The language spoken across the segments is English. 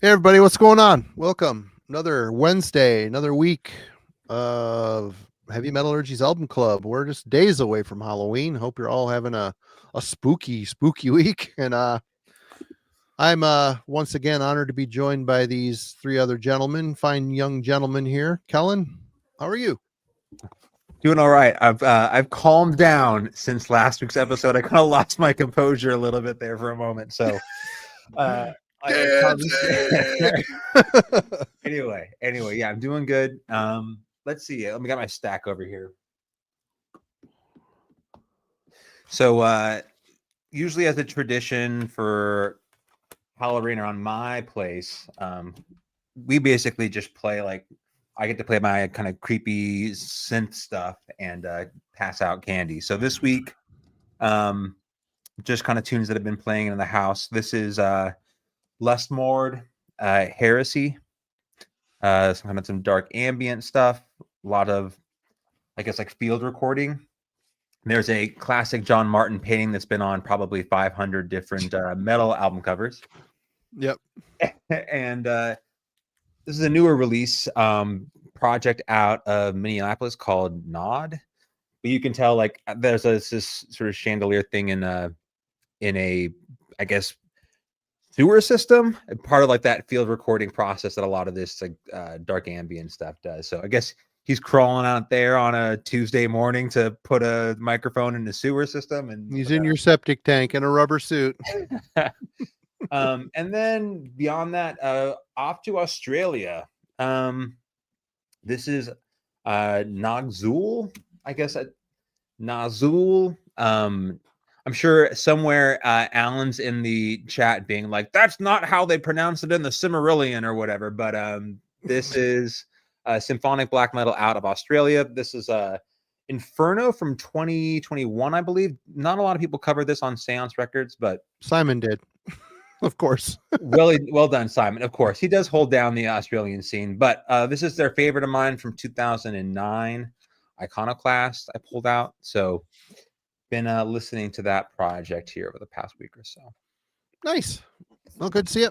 Hey everybody, what's going on? Welcome. Another Wednesday, another week of Heavy Metallurgy's Album Club. We're just days away from Halloween. Hope you're all having a spooky week. And I'm once again honored to be joined by these three other gentlemen, fine young gentlemen here. Kellen, how are you? Doing all right. I've calmed down since last week's episode. I kind of lost my composure a little bit there for a moment. So anyway, yeah, I'm doing good. Let's see. Let me get my stack over here. So usually as a tradition for Halloween around my place, we basically just play like I get to play my kind of creepy synth stuff and pass out candy. So this week, just kind of tunes that have been playing in the house. This is Lustmord, Heresy, some dark ambient stuff, a lot of, I guess, like field recording. There's a classic John Martin painting that's been on probably 500 different metal album covers. Yep. And this is a newer release project out of Minneapolis called Nod. But you can tell like there's this sort of chandelier thing in a I guess sewer system, part of like that field recording process that a lot of this like dark ambient stuff does. So I guess he's crawling out there on a Tuesday morning to put a microphone in the sewer system, and he's in your septic tank in a rubber suit. And then beyond that, off to Australia. This is Nagzul, I guess. Nazul. I'm sure somewhere Alan's in the chat being like, that's not how they pronounce it in the Cimmerillion or whatever. But this is symphonic black metal out of Australia. This is Inferno from 2021, I believe. Not a lot of people covered this on Seance Records, but Simon did. Of course. well done, Simon. Of course, he does hold down the Australian scene, but this is their favorite of mine from 2009, Iconoclast. I pulled out, so been listening to that project here over the past week or so. Nice. Well, good to see you.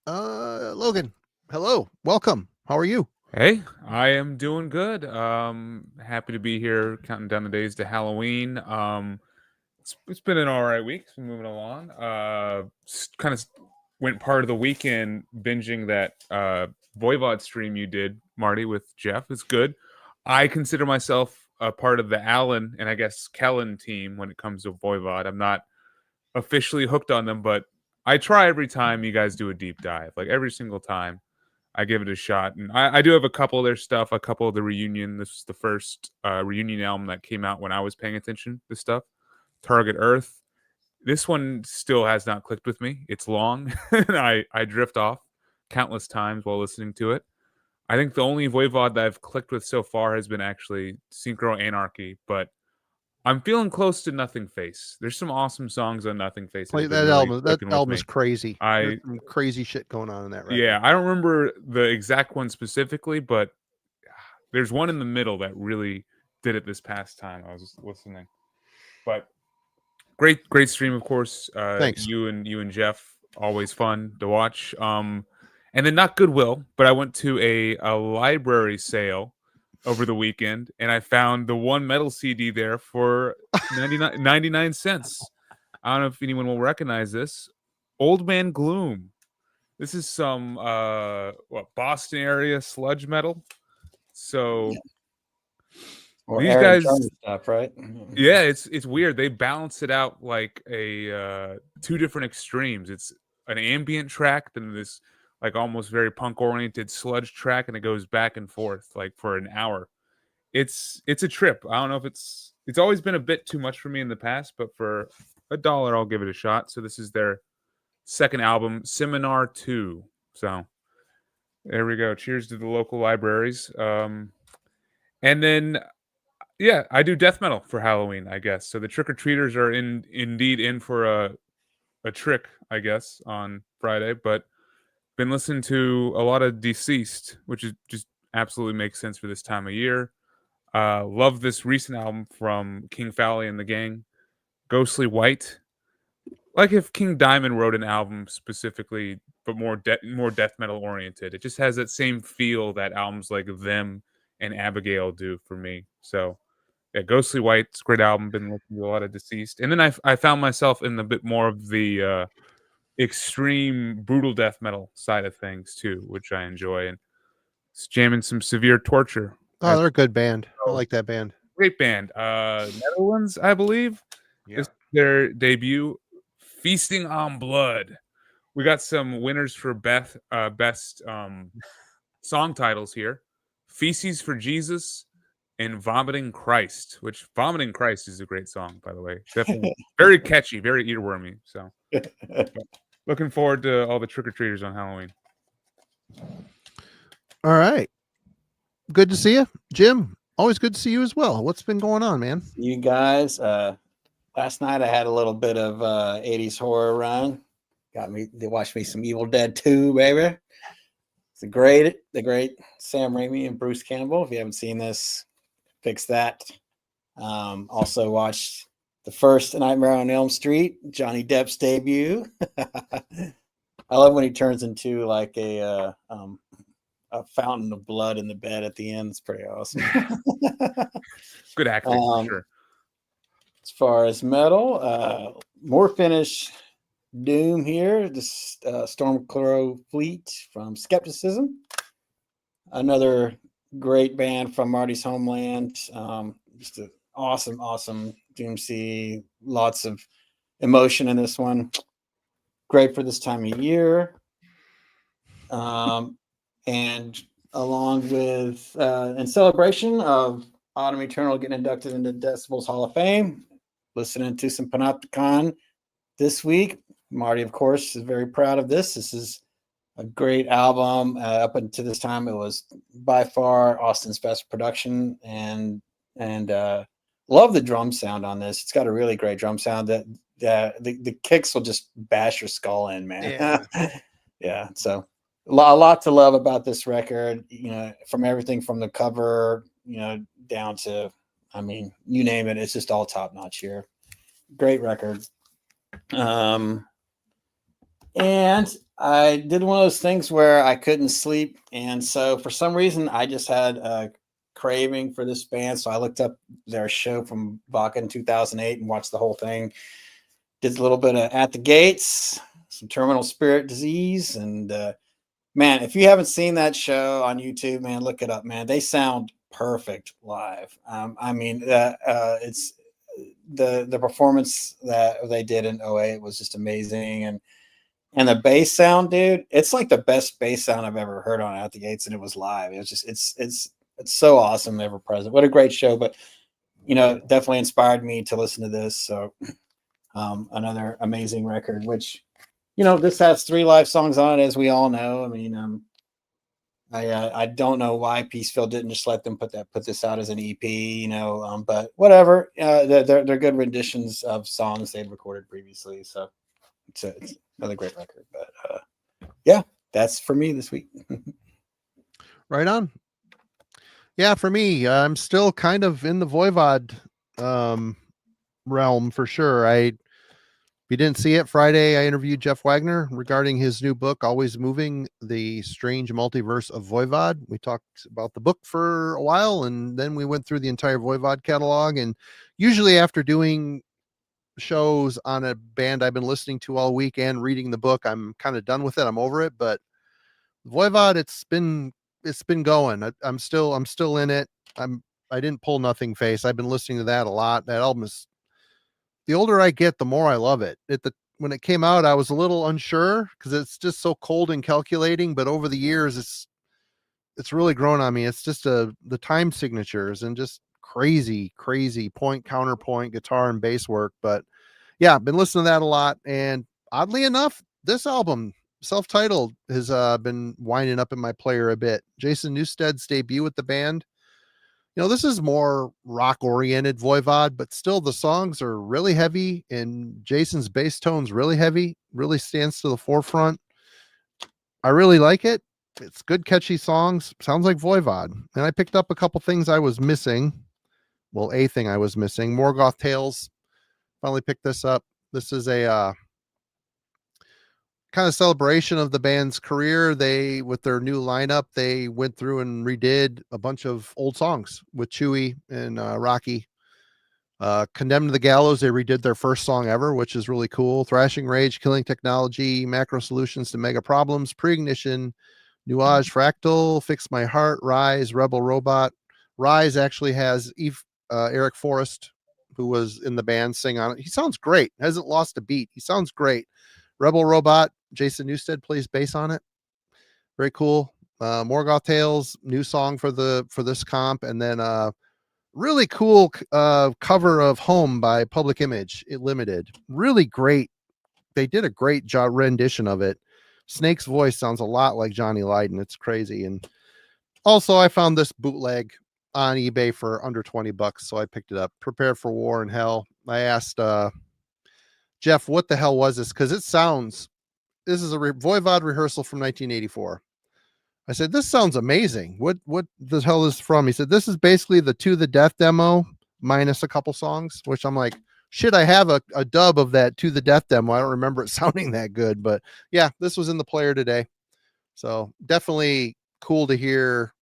Logan, hello, welcome. How are you? Hey, I am doing good. Happy to be here, counting down the days to Halloween. It's been an all right week. It's been moving along. Kind of went part of the weekend binging that Voivod stream you did, Marty, with Jeff. It's good. I consider myself a part of the Alan and I guess Kellen team when it comes to Voivod. I'm not officially hooked on them, but I try every time you guys do a deep dive. Like every single time, I give it a shot. And I do have a couple of their stuff, a couple of the reunion. This is the first reunion album that came out when I was paying attention to stuff. Target Earth. This one still has not clicked with me. It's long, and I drift off countless times while listening to it. I think the only Voivod that I've clicked with so far has been actually Synchro Anarchy, but I'm feeling close to Nothing Face. There's some awesome songs on Nothing Face. Play that album. That album is crazy. There's some crazy shit going on in that record. Yeah, I don't remember the exact one specifically, but there's one in the middle that really did it this past time I was listening. But great stream, of course. Thanks. You and Jeff, always fun to watch. And then not Goodwill, but I went to a library sale over the weekend, and I found the one metal CD there for 99 cents. I don't know if anyone will recognize this. Old Man Gloom. This is some Boston area sludge metal. So or these Aaron guys Jones stuff, right? Yeah, it's weird. They balance it out like a two different extremes. It's an ambient track, then this like almost very punk oriented sludge track, and it goes back and forth like for an hour. It's a trip. I don't know if it's always been a bit too much for me in the past, but for $1 I'll give it a shot. So this is their second album, Seminar 2. So there we go. Cheers to the local libraries. And then yeah, I do death metal for Halloween, I guess. So the trick-or-treaters are indeed in for a trick, I guess, on Friday, but been listening to a lot of Deceased, which is just absolutely makes sense for this time of year. Love this recent album from King Fowley and the gang, Ghostly White. like if King Diamond wrote an album specifically, but more death metal oriented. It just has that same feel that albums like Them and Abigail do for me. So yeah, Ghostly White's a great album. Been listening to a lot of Deceased, and then I found myself in a bit more of the extreme brutal death metal side of things too, which I enjoy, and it's jamming some Severe Torture. Oh, they're a good band. I like that band. Great band. Netherlands, I believe. Yeah. This is their debut, Feasting on Blood. We got some winners for best song titles here. Feces for Jesus and Vomiting Christ, which Vomiting Christ is a great song, by the way. Definitely very catchy, very earwormy. So looking forward to all the trick-or-treaters on Halloween. All right. Good to see you. Jim, always good to see you as well. What's been going on, man? You guys, last night I had a little bit of 80s horror run. They watched me some Evil Dead 2, baby. It's the great Sam Raimi and Bruce Campbell. If you haven't seen this, fix that. Also watched the first Nightmare on Elm Street, Johnny Depp's debut. I love when he turns into like a fountain of blood in the bed at the end. It's pretty awesome. Good acting, for sure. As far as metal, more Finnish doom here. This Stormcrow Fleet from Skepticism. Another great band from Marty's homeland. Just an awesome doomsy. Lots of emotion in this one. Great for this time of year. And along with, in celebration of Autumn Eternal getting inducted into Decibel's Hall of Fame, listening to some Panopticon this week. Marty, of course, is very proud of this. This is a great album. Up until this time, it was by far Austin's best production, and love the drum sound on this. It's got a really great drum sound. That the kicks will just bash your skull in, man. Yeah. Yeah. So a lot to love about this record. You know, from everything from the cover, you know, down to, I mean, you name it. It's just all top notch here. Great record. And I did one of those things where I couldn't sleep. And so for some reason, I just had a craving for this band. So I looked up their show from back in 2008 and watched the whole thing. Did a little bit of At the Gates, some Terminal Spirit Disease. And man, if you haven't seen that show on YouTube, man, look it up, man. They sound perfect live. I mean, it's the performance that they did in 08 was just amazing. And the bass sound, dude, it's like the best bass sound I've ever heard on At the Gates, and it was live. It was just, it's so awesome, ever present. What a great show! But you know, definitely inspired me to listen to this. So, another amazing record. Which, you know, this has 3 live songs on it, as we all know. I mean, I don't know why Peaceville didn't just let them put this out as an EP, you know. But whatever, they're good renditions of songs they'd recorded previously. So it's another great record. But yeah, that's for me this week. Right on. Yeah, for me, I'm still kind of in the Voivod realm for sure. If you didn't see it, Friday I interviewed Jeff Wagner regarding his new book, Always Moving, The Strange Multiverse of Voivod. We talked about the book for a while, and then we went through the entire Voivod catalog. And usually after doing shows on a band I've been listening to all week and reading the book, I'm kind of done with it. I'm over it. But Voivod, it's been going. I'm still in it. I didn't pull Nothing Face. I've been listening to that a lot. That album is, the older I get, the more I love it. When it came out, I was a little unsure because it's just so cold and calculating, but over the years it's really grown on me. It's just the time signatures and just crazy point, counterpoint, guitar and bass work. But yeah, I've been listening to that a lot. And oddly enough, this album, self-titled, has been winding up in my player a bit. Jason Newsted's debut with the band. You know, this is more rock-oriented Voivod, but still the songs are really heavy, and Jason's bass tone's really heavy, really stands to the forefront. I really like it. It's good, catchy songs. Sounds like Voivod. And I picked up a couple things I was missing. Well, a thing I was missing. Morgoth Tales. Finally picked this up. This is a kind of celebration of the band's career, they, with their new lineup, they went through and redid a bunch of old songs with Chewy and Rocky. Condemned to the Gallows, they redid their first song ever, which is really cool. Thrashing Rage, Killing Technology, Macro Solutions to Mega Problems, Pre-Ignition, Nuage Fractal, Fix My Heart, Rise, Rebel Robot. Rise actually has Eric Forrest, who was in the band, sing on it. He sounds great. Hasn't lost a beat. He sounds great. Rebel Robot, Jason Newsted plays bass on it. Very cool. Morgoth Tales, new song for this comp, and then really cool cover of Home by Public Image Limited. Really great. They did a great job rendition of it. Snake's voice sounds a lot like Johnny Lydon. It's crazy. And also I found this bootleg on eBay for under $20, so I picked it up. Prepare for War in Hell. I asked Jeff, what the hell was this? Because this is a Voivod rehearsal from 1984. I said, this sounds amazing. What the hell is this from? He said, this is basically the To the Death demo minus a couple songs, which I'm like, shit, I have a dub of that To the Death demo. I don't remember it sounding that good, but yeah, this was in the player today. So definitely cool to hear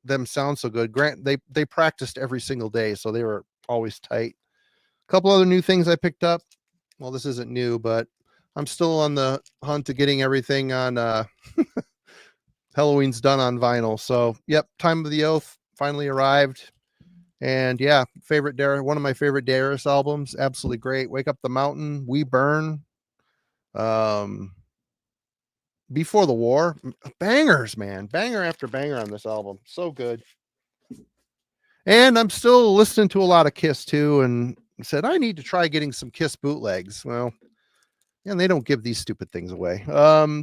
them sound so good. Grant, they practiced every single day, so they were always tight. A couple other new things I picked up. Well, this isn't new, but I'm still on the hunt to getting everything on Halloween's done on vinyl. So yep, Time of the Oath finally arrived. And yeah, one of my favorite Darius albums. Absolutely great. Wake Up the Mountain, We Burn, Before the War. Bangers, man. Banger after banger on this album. So good. And I'm still listening to a lot of Kiss too, and said I need to try getting some Kiss bootlegs. Well, and they don't give these stupid things away.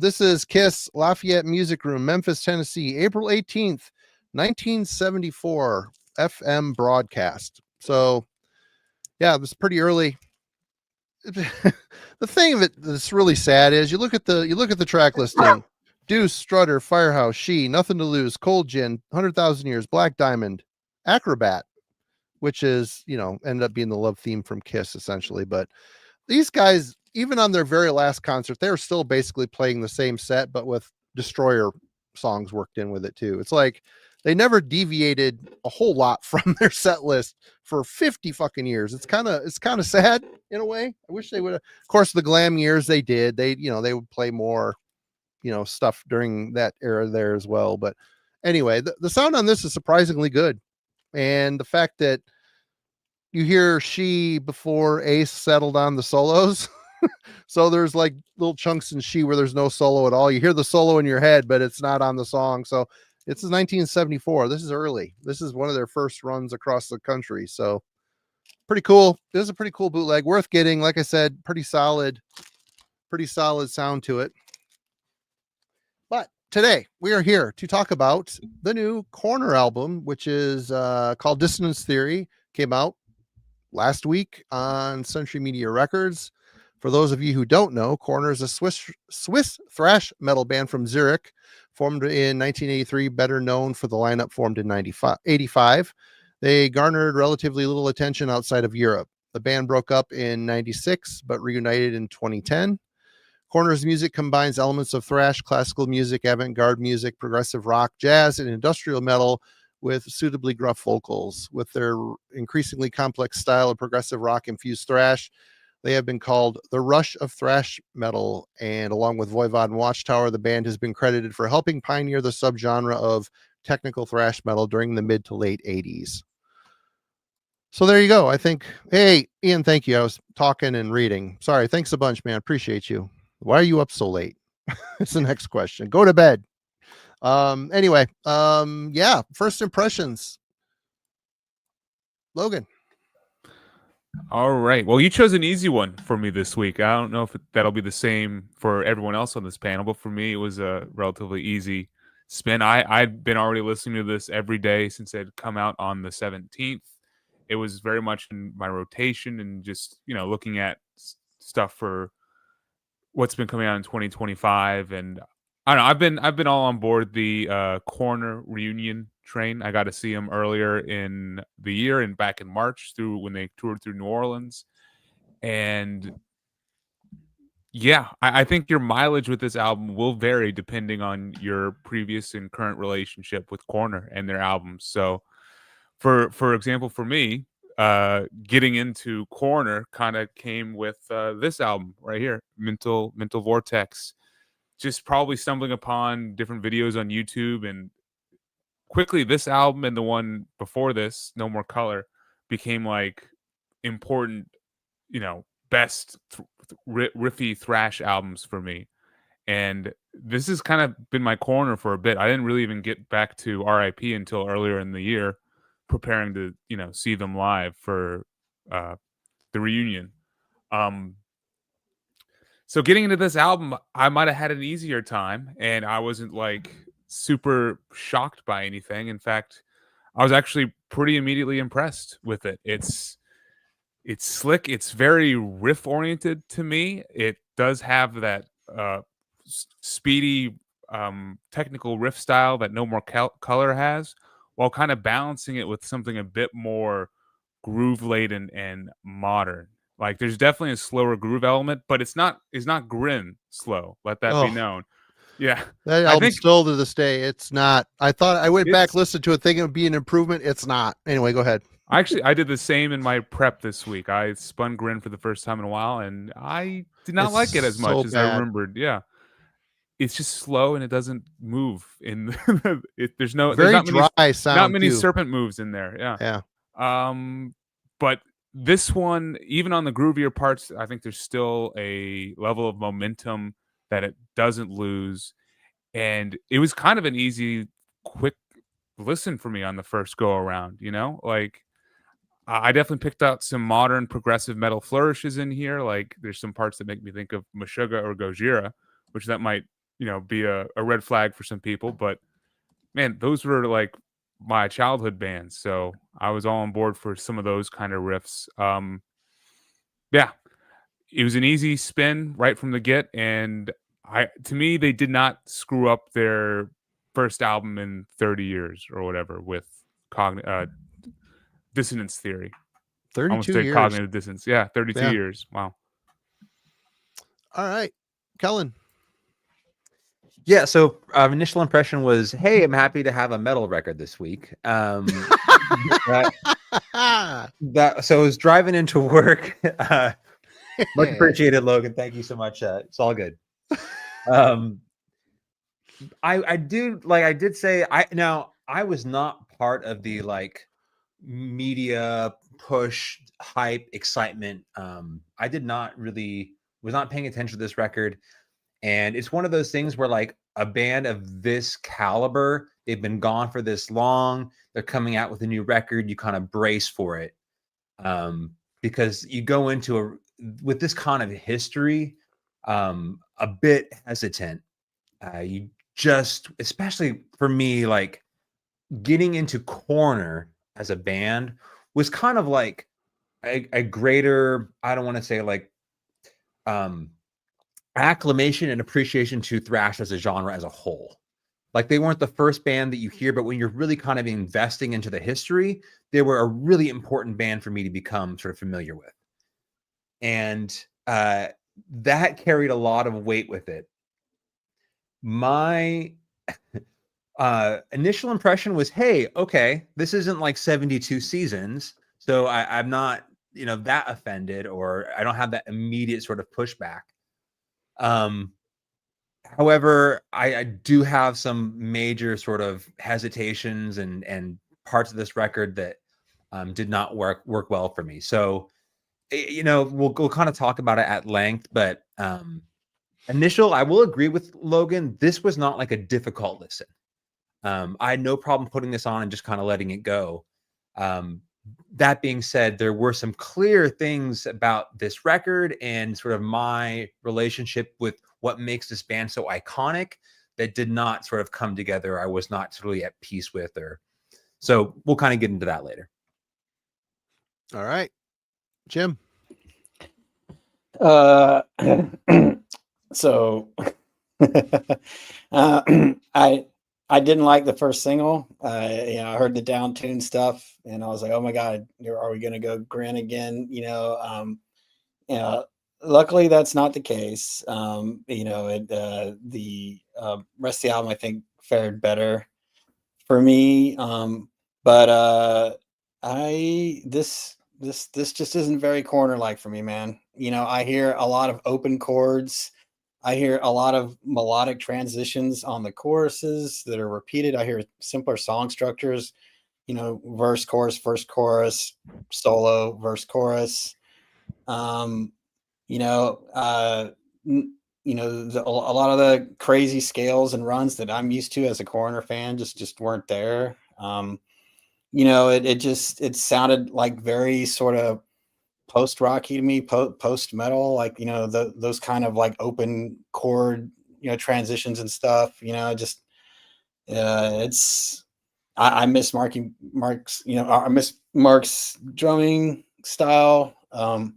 This is Kiss Lafayette Music Room, Memphis, Tennessee, April 18th, 1974 FM broadcast. So yeah, it was pretty early. The thing that's really sad is you look at the track listing. Deuce, Strutter, Firehouse, She, Nothing to Lose, Cold Gin, 100,000 Years, Black Diamond, Acrobat, which is, ended up being the love theme from Kiss essentially. But these guys, even on their very last concert, they were still basically playing the same set, but with Destroyer songs worked in with it too. It's like they never deviated a whole lot from their set list for 50 fucking years. It's kind of sad in a way. I wish they would have. Of course, the glam years they did. They would play more, stuff during that era there as well. But anyway, the sound on this is surprisingly good. And the fact that you hear She before Ace settled on the solos. So there's like little chunks in She where there's no solo at all. You hear the solo in your head, but it's not on the song. So it's 1974. This is early. This is one of their first runs across the country. So pretty cool. This is a pretty cool bootleg, worth getting. Like I said, pretty solid sound to it. But today we are here to talk about the new Coroner album, which is called Dissonance Theory. Came out last week on Century Media Records. For those of you who don't know, Coroner is a Swiss thrash metal band from Zurich, formed in 1983, better known for the lineup formed in 85. They garnered relatively little attention outside of Europe. The band broke up in 96, but reunited in 2010. Coroner's music combines elements of thrash, classical music, avant-garde music, progressive rock, jazz, and industrial metal with suitably gruff vocals. With their increasingly complex style of progressive rock-infused thrash, they have been called the Rush of Thrash Metal, and along with Voivod and Watchtower, the band has been credited for helping pioneer the subgenre of technical thrash metal during the mid to late 80s. So there you go. I think, hey, Ian, thank you. I was talking and reading. Sorry, thanks a bunch, man. Appreciate you. Why are you up so late? It's the next question. Go to bed. Anyway, yeah, first impressions. Logan. All right. Well, you chose an easy one for me this week. I don't know if that'll be the same for everyone else on this panel, but for me, it was a relatively easy spin. I'd been already listening to this every day since it had come out on the 17th. It was very much in my rotation and just, looking at stuff for what's been coming out in 2025. And I don't know, I've been all on board the Coroner reunion train. I got to see them earlier in the year and back in March when they toured through New Orleans. And Yeah, I think your mileage with this album will vary depending on your previous and current relationship with Coroner and their albums. So, for example, for me, getting into Coroner kind of came with this album right here, Mental Vortex. Just probably stumbling upon different videos on YouTube, and quickly this album and the one before this, No More Color, became like important, best riffy thrash albums for me. And this has kind of been my corner for a bit. I didn't really even get back to RIP until earlier in the year, preparing to, see them live for the reunion. So getting into this album, I might have had an easier time, and I wasn't like super shocked by anything. In fact, I was actually pretty immediately impressed with it. It's slick. It's very riff oriented to me. It does have that speedy, technical riff style that No More Color has, while kind of balancing it with something a bit more groove laden and modern. Like there's definitely a slower groove element, but it's not Grin slow. Let that be known. Yeah, that I album think still to this day, it's not. I thought I went back, it's- listened to it, thinking it would be an improvement. It's not. Anyway, go ahead. I did the same in my prep this week. I spun Grin for the first time in a while, and I did not It's like it as so much as I bad. remembered. Yeah, it's just slow and it doesn't move. There's Very not many, dry sound. not many too. serpent moves in there. Yeah. Yeah. But this one, even on the groovier parts, I think there's still a level of momentum that it doesn't lose. And it was kind of an easy, quick listen for me on the first go around, like I definitely picked out some modern progressive metal flourishes in here. Like there's some parts that make me think of Meshuggah or Gojira, which that might, be a red flag for some people. But man, those were like my childhood bands. So I was all on board for some of those kind of riffs. Yeah, it was an easy spin right from the get. And to me, they did not screw up their first album in 30 years or whatever with Dissonance Theory. 32 years. Cognitive dissonance. Yeah, 32 Yeah. years. Wow. All right, Kellen. Yeah, so initial impression was, hey, I'm happy to have a metal record this week. So I was driving into work. Much appreciated, Logan. Thank you so much. It's all good. I did say I was not part of the like media push hype excitement. I did not really was not paying attention to this record. And it's one of those things where like a band of this caliber, they've been gone for this long, they're coming out with a new record, you kind of brace for it. Because you go into with this kind of history, a bit hesitant. You just, especially for me, like getting into Coroner as a band was kind of like a greater, I don't want to say like, acclamation and appreciation to thrash as a genre as a whole. Like they weren't the first band that you hear, but when you're really kind of investing into the history, they were a really important band for me to become sort of familiar with. And that carried a lot of weight with it. My initial impression was, hey, okay, this isn't like 72 seasons. So I'm not, that offended, or I don't have that immediate sort of pushback. However, I do have some major sort of hesitations and parts of this record that did not work well for me. So, we'll kind of talk about it at length, but I will agree with Logan. This was not like a difficult listen. I had no problem putting this on and just kind of letting it go. That being said, there were some clear things about this record and sort of my relationship with what makes this band so iconic that did not sort of come together. I was not really at peace with her. So we'll kind of get into that later. All right, Jim. So I didn't like the first single. I heard the down-tuned stuff, and I was like, "Oh my god, are we going to go Grin again?" luckily that's not the case. The rest of the album I think fared better for me. But this just isn't very Coroner like for me, man. I hear a lot of open chords. I hear a lot of melodic transitions on the choruses that are repeated. I hear simpler song structures, verse, chorus, solo, verse, chorus. A lot of the crazy scales and runs that I'm used to as a Coroner fan just weren't there. It sounded like very sort of post rocky to me, post metal, like those kind of like open chord transitions and stuff. I miss Mark's I miss Mark's drumming style. I'm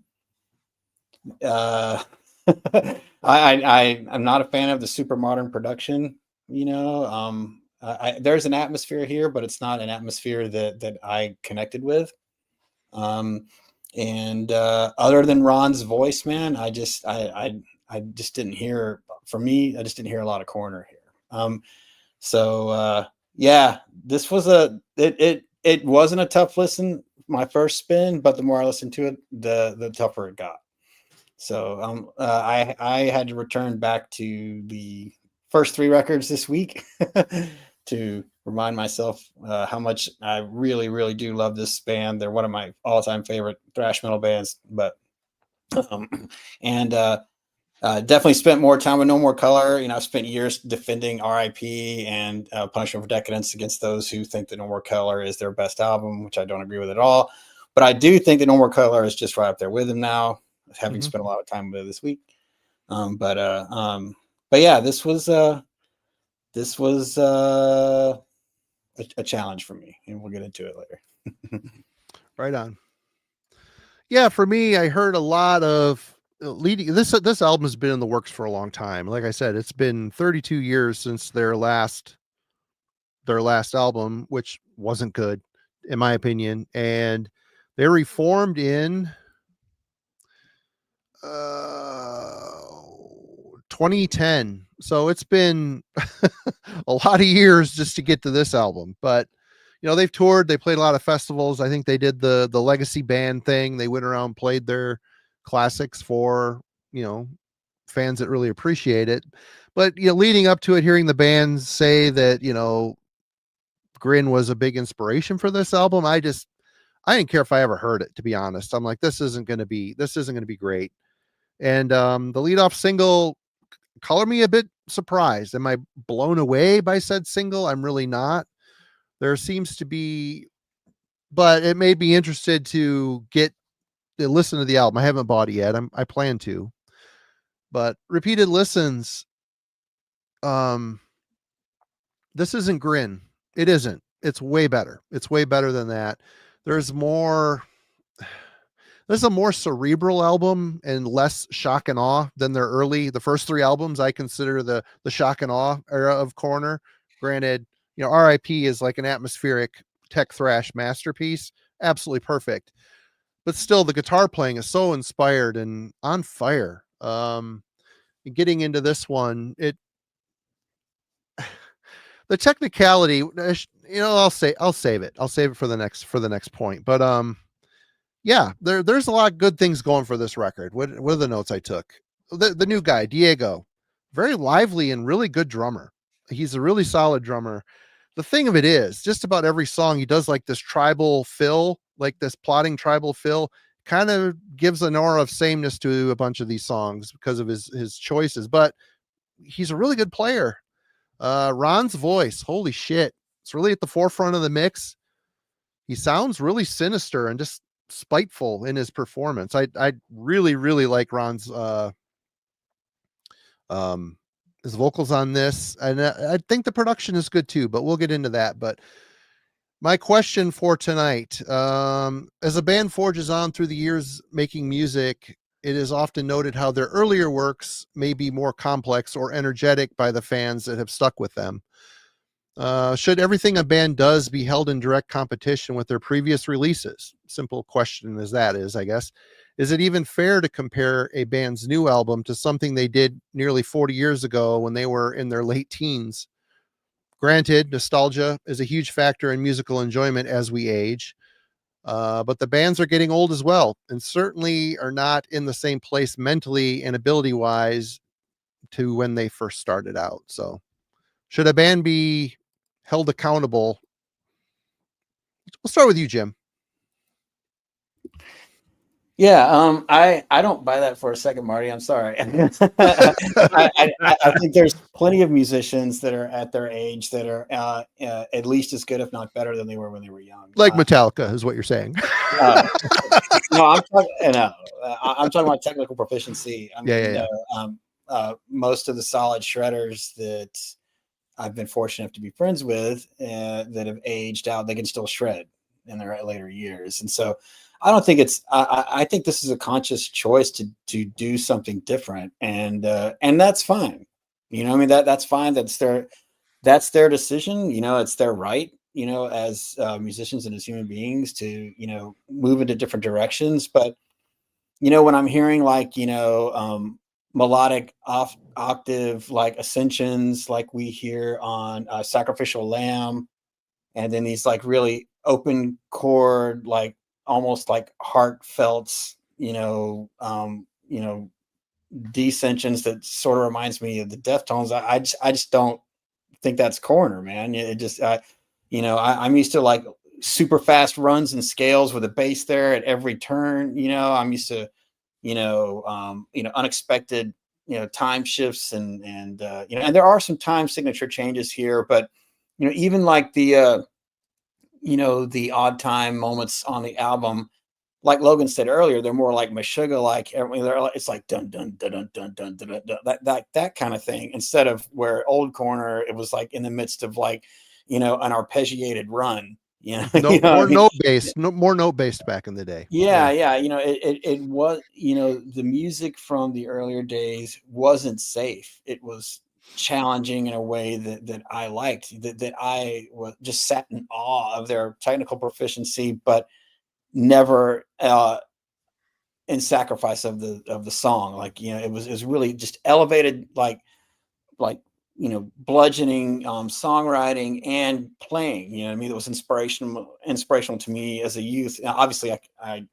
not a fan of the super modern production. There's an atmosphere here, but it's not an atmosphere that I connected with. And other than Ron's voice, man, I just didn't hear. For me, I just didn't hear a lot of Coroner here. Yeah, this was it wasn't a tough listen my first spin, but the more I listened to it, the tougher it got. So I had to return back to the first 3 records this week to remind myself how much I really, really do love this band. They're one of my all-time favorite thrash metal bands, but definitely spent more time with No More Color. I've spent years defending RIP and Punishment for Decadence against those who think that No More Color is their best album, which I don't agree with at all. But I do think that No More Color is just right up there with them now, having spent a lot of time with it this week. But yeah, this was a challenge for me, and we'll get into it later. Right on. Yeah, for me, I heard a lot of leading. This album has been in the works for a long time. Like I said, it's been 32 years since their last album, which wasn't good, in my opinion. And they reformed in 2010. So it's been a lot of years just to get to this album. But they've toured, they played a lot of festivals. I think they did the legacy band thing. They went around, played their classics for fans that really appreciate it. But leading up to it, hearing the bands say that Grin was a big inspiration for this album, I didn't care if I ever heard it, to be honest. I'm like, this isn't going to be great. And the leadoff single color me a bit surprised. Am I blown away by said single? I'm really not. There seems to be, but it made me interested to listen to the album. I haven't bought it yet. I plan to, but repeated listens. This isn't Grin. It isn't. It's way better. It's way better than that. This is a more cerebral album and less shock and awe than the first 3 albums. I consider the shock and awe era of Coroner. Granted, RIP is like an atmospheric tech thrash masterpiece. Absolutely perfect. But still, the guitar playing is so inspired and on fire. Getting into this one, the technicality, I'll save it. I'll save it for the next point. But yeah, there's a lot of good things going for this record. What are the notes I took? The new guy, Diego, very lively and really good drummer. He's a really solid drummer. The thing of it is, just about every song he does like this tribal fill, like this plotting tribal fill, kind of gives an aura of sameness to a bunch of these songs because of his choices. But he's a really good player. Ron's voice, holy shit, it's really at the forefront of the mix. He sounds really sinister and just spiteful in his performance. I really, really like Ron's his vocals on this, and I think the production is good too, but we'll get into that. But my question for tonight, as a band forges on through the years making music, it is often noted how their earlier works may be more complex or energetic by the fans that have stuck with them. Should everything a band does be held in direct competition with their previous releases? Simple question as that is, I guess. is it even fair to compare a band's new album to something they did nearly 40 years ago when they were in their late teens? Granted, nostalgia is a huge factor in musical enjoyment as we age, but the bands are getting old as well, and certainly are not in the same place mentally and ability wise to when they first started out. So, should a band be held accountable? We'll start with you, Jim. Yeah, I don't buy that for a second, Marty. I'm sorry. I think there's plenty of musicians that are at their age that are at least as good, if not better, than they were when they were young. Like Metallica is what you're saying. No, I'm talking about technical proficiency. I mean, most of the solid shredders that I've been fortunate enough to be friends with that have aged out, they can still shred in their later years, and so. I don't think it's. I think this is a conscious choice to do something different, and that's fine. You know, I mean that's fine. That's their decision. You know, it's their right. You know, as musicians and as human beings to move into different directions. But when I'm hearing like melodic octave like ascensions like we hear on Sacrificial Lamb, and then these like really open chord like. Almost like heartfelt, descensions that sort of reminds me of the Deftones. I just don't think that's Coroner, man. It just, I'm used to like super fast runs and scales with a bass there at every turn. I'm used to, unexpected, time shifts and there are some time signature changes here, but even like the odd time moments on the album, like Logan said earlier, they're more like Meshuggah, like it's like dun dun dun dun dun dun dun, dun that kind of thing, instead of where old Coroner it was like in the midst of like an arpeggiated run. More note based back in the day. Yeah. It was the music from the earlier days wasn't safe. It was challenging in a way that I liked, that I was just sat in awe of their technical proficiency, but never in sacrifice of the song. Like it was really just elevated, like bludgeoning songwriting and playing. I mean, it was inspirational to me as a youth. Now, obviously I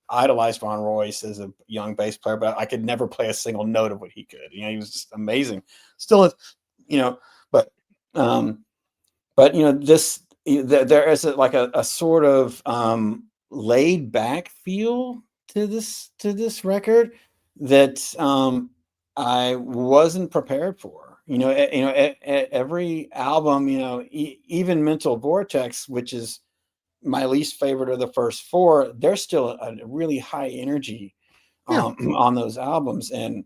idolized Ron Royce as a young bass player, but I could never play a single note of what he could. He was just amazing. Still, but this there is like a sort of laid back feel to this record that I wasn't prepared for. Every album, even Mental Vortex, which is my least favorite of the first four, there's still a really high energy on those albums, and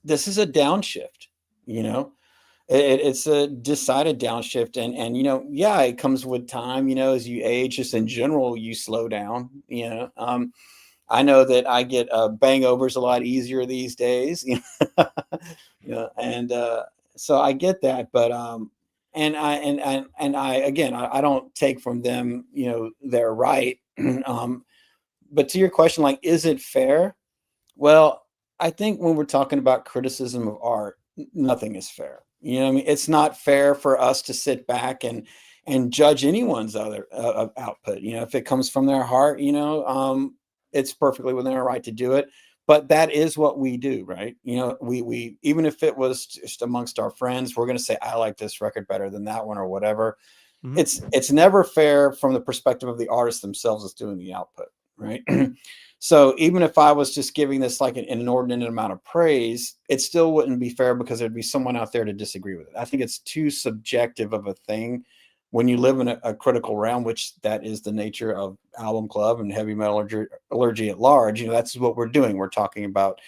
this is a downshift. It's a decided downshift, and it comes with time. As you age, just in general, you slow down. I know that I get bangovers a lot easier these days. And so I get that, but and I again, I don't take from them, they're right. But to your question, like, is it fair? Well, I think when we're talking about criticism of art, nothing is fair. I mean, it's not fair for us to sit back and judge anyone's other output. If it comes from their heart, it's perfectly within our right to do it. But that is what we do, right? We even if it was just amongst our friends, we're going to say, I like this record better than that one or whatever. Mm-hmm. It's never fair from the perspective of the artists themselves that's doing the output, right? So even if I was just giving this like an inordinate amount of praise, it still wouldn't be fair because there'd be someone out there to disagree with it. I think it's too subjective of a thing when you live in a critical realm, which that is the nature of Album Club and heavy metallurgy at large. That's what we're doing. We're talking about,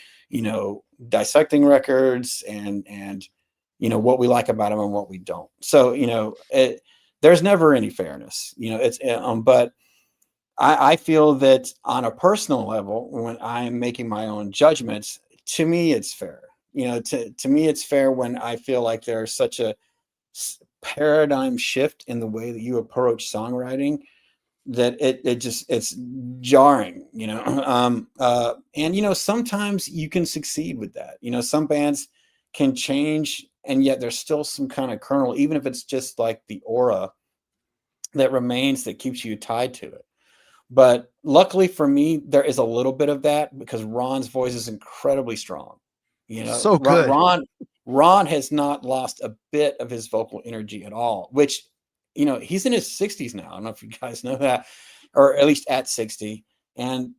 dissecting records and what we like about them and what we don't. So, there's never any fairness, but I feel that on a personal level, when I'm making my own judgments, to me, it's fair. To me, it's fair when I feel like there's such a paradigm shift in the way that you approach songwriting that it's jarring, and sometimes you can succeed with that. Some bands can change, and yet there's still some kind of kernel, even if it's just like the aura that remains that keeps you tied to it. But luckily for me, there is a little bit of that because Ron's voice is incredibly strong. So good. Ron has not lost a bit of his vocal energy at all, which, he's in his 60s now. I don't know if you guys know that, or at least at 60. And,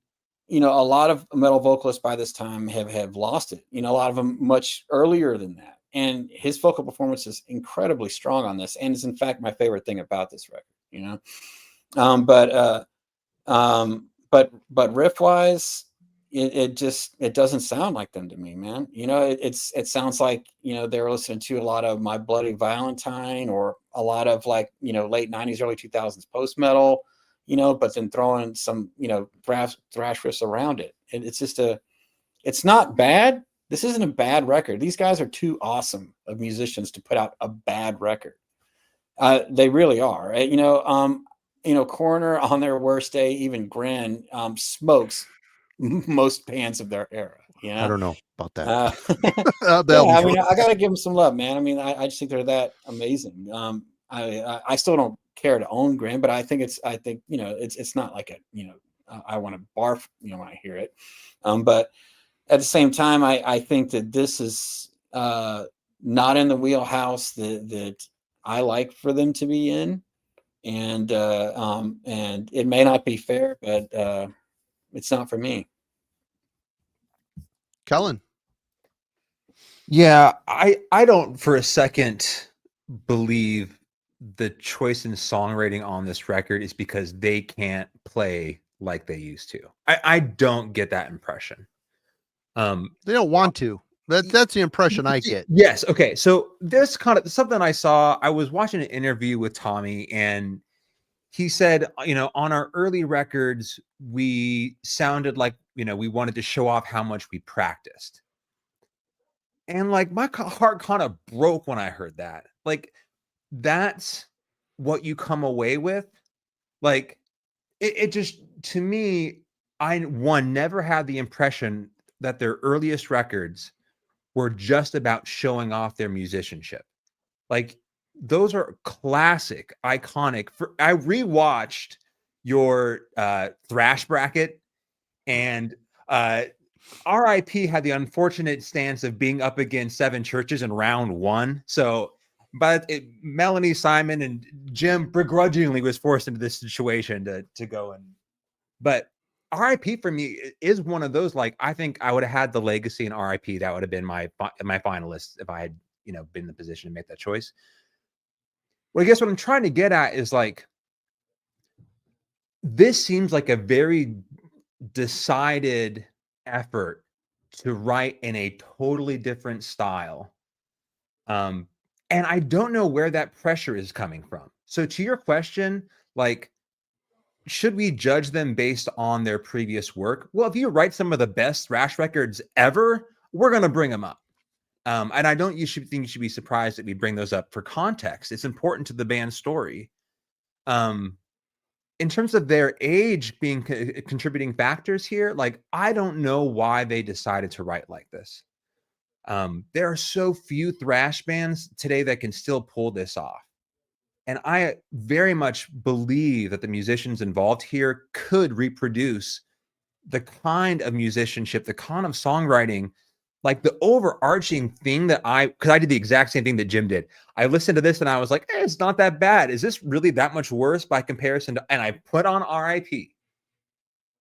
a lot of metal vocalists by this time have lost it. A lot of them much earlier than that. And his vocal performance is incredibly strong on this. And it's in fact my favorite thing about this record, but riff wise, it doesn't sound like them to me, man. It sounds like, they were listening to a lot of My Bloody Valentine or a lot of like, late 90s, early 2000s post metal, but then throwing some, thrash riffs around it. And it's just it's not bad. This isn't a bad record. These guys are too awesome of musicians to put out a bad record. They really are. Coroner on their worst day, even Grin, smokes most bands of their era. I don't know about that. I gotta give them some love, man. I just think they're that amazing. I still don't care to own Grin, but I think it's not like I want to barf, when I hear it. But at the same time, I think that this is not in the wheelhouse that I like for them to be in. And it may not be fair, but it's not for me. Kellen. Yeah, I don't for a second believe the choice in songwriting on this record is because they can't play like they used to. I don't get that impression. They don't want to. That's the impression I get. Yes. Okay. So this kind of something I saw. I was watching an interview with Tommy, and he said, on our early records, we sounded like, we wanted to show off how much we practiced. And like my heart kind of broke when I heard that. Like, that's what you come away with. Like, it just, to me, I never had the impression that their earliest records were just about showing off their musicianship. Like, those are classic, iconic. I rewatched your Thrash bracket, and RIP had the unfortunate stance of being up against Seven Churches in round one. So, Melanie, Simon, and Jim begrudgingly was forced into this situation to go in. But RIP for me is one of those, like, I think I would have had the legacy in RIP. That would have been my finalist if I had, been in the position to make that choice. Well, I guess what I'm trying to get at is, like, this seems like a very decided effort to write in a totally different style. And I don't know where that pressure is coming from. So to your question, like, should we judge them based on their previous work? Well, if you write some of the best thrash records ever, we're going to bring them up. And I don't think you should be surprised that we bring those up for context. It's important to the band's story. In terms of their age being contributing factors here, like, I don't know why they decided to write like this. There are so few thrash bands today that can still pull this off. And I very much believe that the musicians involved here could reproduce the kind of musicianship, the kind of songwriting, like the overarching thing that because I did the exact same thing that Jim did. I listened to this and I was like, it's not that bad. Is this really that much worse by comparison to, and I put on RIP.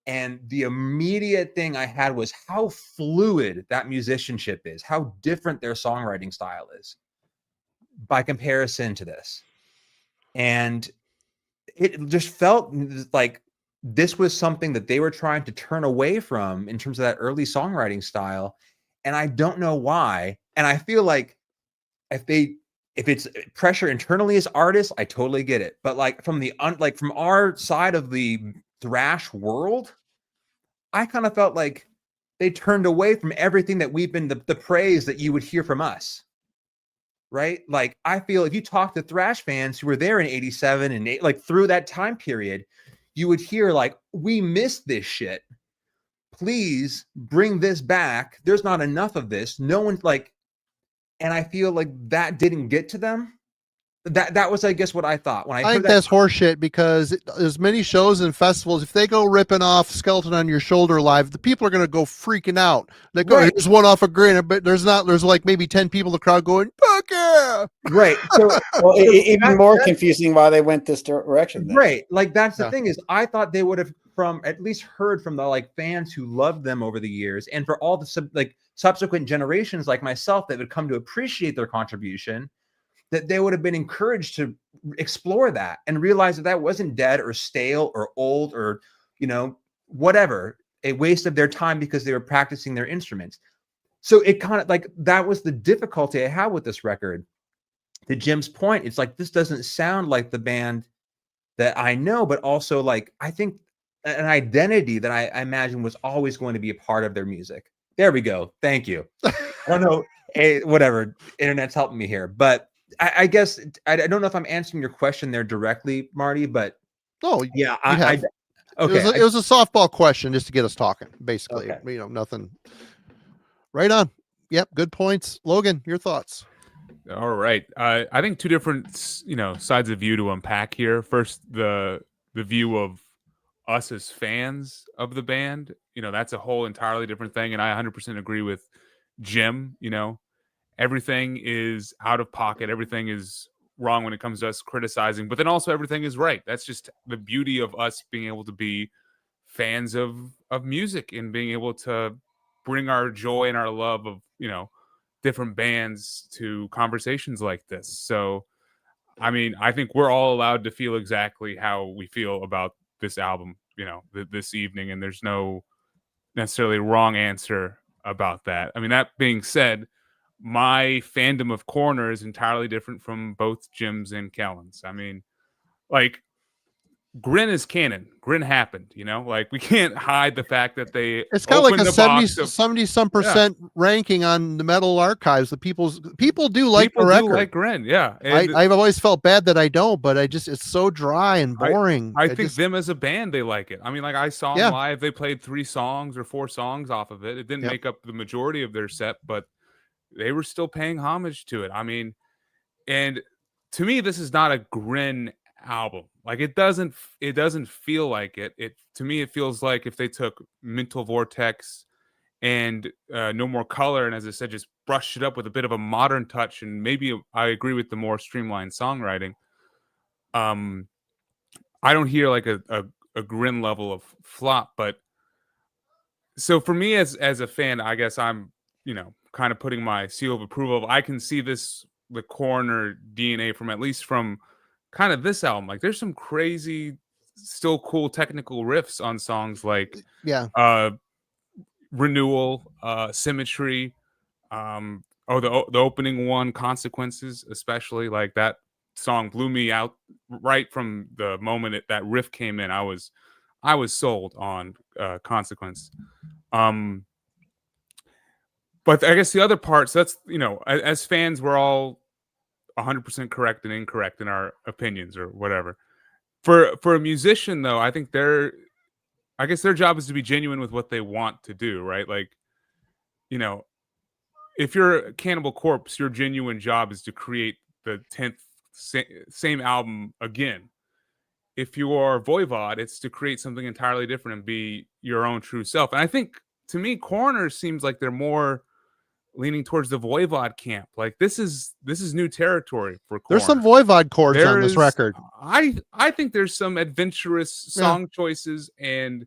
And the immediate thing I had was how fluid that musicianship is, how different their songwriting style is by comparison to this. And it just felt like this was something that they were trying to turn away from in terms of that early songwriting style. And I don't know why. And I feel like if it's pressure internally as artists, I totally get it. But like from from our side of the thrash world, I kind of felt like they turned away from everything that we've been, the praise that you would hear from us. Right? Like, I feel if you talk to thrash fans who were there in 87 and like through that time period, you would hear like, we missed this shit. Please bring this back. There's not enough of this. No one's like, and I feel like that didn't get to them. That was, I guess, what I thought when I heard think that. that's horseshit, because as many shows and festivals, if they go ripping off Skeleton on Your Shoulder live, the people are going to go freaking out. They go, Right. here's one off a Grin, but there's like maybe 10 people in the crowd going, fuck yeah. Right. So, Well, even more confusing why they went this direction. Then. right. Like, that's the Yeah. thing is, I thought they would have at least heard from the like fans who loved them over the years, and for all the subsequent generations like myself that would come to appreciate their contribution, that they would have been encouraged to explore that and realize that that wasn't dead or stale or old or, whatever, a waste of their time because they were practicing their instruments. So it kind of like, that was the difficulty I had with this record. To Jim's point, it's like, this doesn't sound like the band that I know, but also like, I think an identity that I imagine was always going to be a part of their music. There we go. Thank you. I don't know. Whatever. Internet's helping me here, but I guess I don't know if I'm answering your question there directly, Marty, but Yeah, okay. It was a softball question just to get us talking, basically. Okay. Nothing. Right on. Yep, good points. Logan, your thoughts? All right. I think two different, sides of view to unpack here. First, the view of us as fans of the band. That's a whole entirely different thing, and I 100% agree with Jim. Everything is out of pocket. Everything is wrong when it comes to us criticizing, but then also everything is right. That's just the beauty of us being able to be fans of music and being able to bring our joy and our love of, different bands to conversations like this. So, I mean, I think we're all allowed to feel exactly how we feel about this album, this evening, and there's no necessarily wrong answer about that. I mean, that being said, my fandom of Coroner is entirely different from both Jim's and Kellen's. I mean, like, Grin is canon. Grin happened, like, we can't hide the fact that they It's got like a opened the 70 box of- some percent ranking on the Metal Archives. The people do like the people do record. like Grin, yeah. And I've always felt bad that I don't, but it's so dry and boring. I think them as a band, they like it. I mean, like, I saw them live. They played 3 songs or 4 songs off of it. It didn't make up the majority of their set, but they were still paying homage to it. I mean, and to me, this is not a Grin album. Like, it doesn't feel like it. To me, it feels like if they took Mental Vortex and No More Color, and as I said, just brushed it up with a bit of a modern touch, and maybe I agree with the more streamlined songwriting. I don't hear like a Grin level of flop, but so for me as a fan, I guess I'm kind of putting my seal of approval. I can see the Coroner DNA from kind of this album. Like, there's some crazy, still cool technical riffs on songs like Renewal, Symmetry, the opening one, Consequences, especially. Like, that song blew me out right from the moment that riff came in. I was sold on Consequence. But I guess the other parts, that's, as fans, we're all 100% correct and incorrect in our opinions or whatever. For a musician, though, I think their job is to be genuine with what they want to do, right? Like, if you're Cannibal Corpse, your genuine job is to create the 10th same album again. If you are Voivod, it's to create something entirely different and be your own true self. And I think, to me, Coroner seems like they're more leaning towards the Voivod camp. Like, this is new territory for Coroner. There's some Voivod chords on this record. I think there's some adventurous song choices, and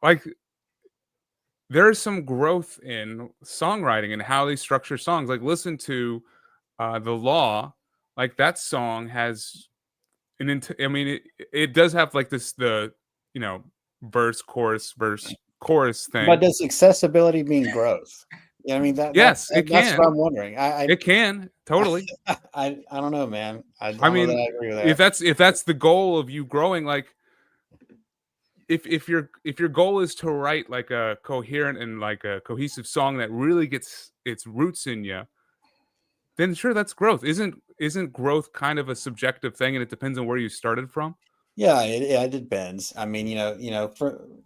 like, there's some growth in songwriting and how they structure songs. Like, listen to The Law. Like, that song has it does have like the verse chorus thing. But does accessibility mean growth? I mean, yes, it can. That's what I'm wondering. It can totally. I don't know, man. I mean, know that I agree with that. if that's the goal of you growing, like, if your goal is to write like a coherent and like a cohesive song that really gets its roots in you, then sure, that's growth. Isn't growth kind of a subjective thing, and it depends on where you started from? Yeah, it depends. I mean,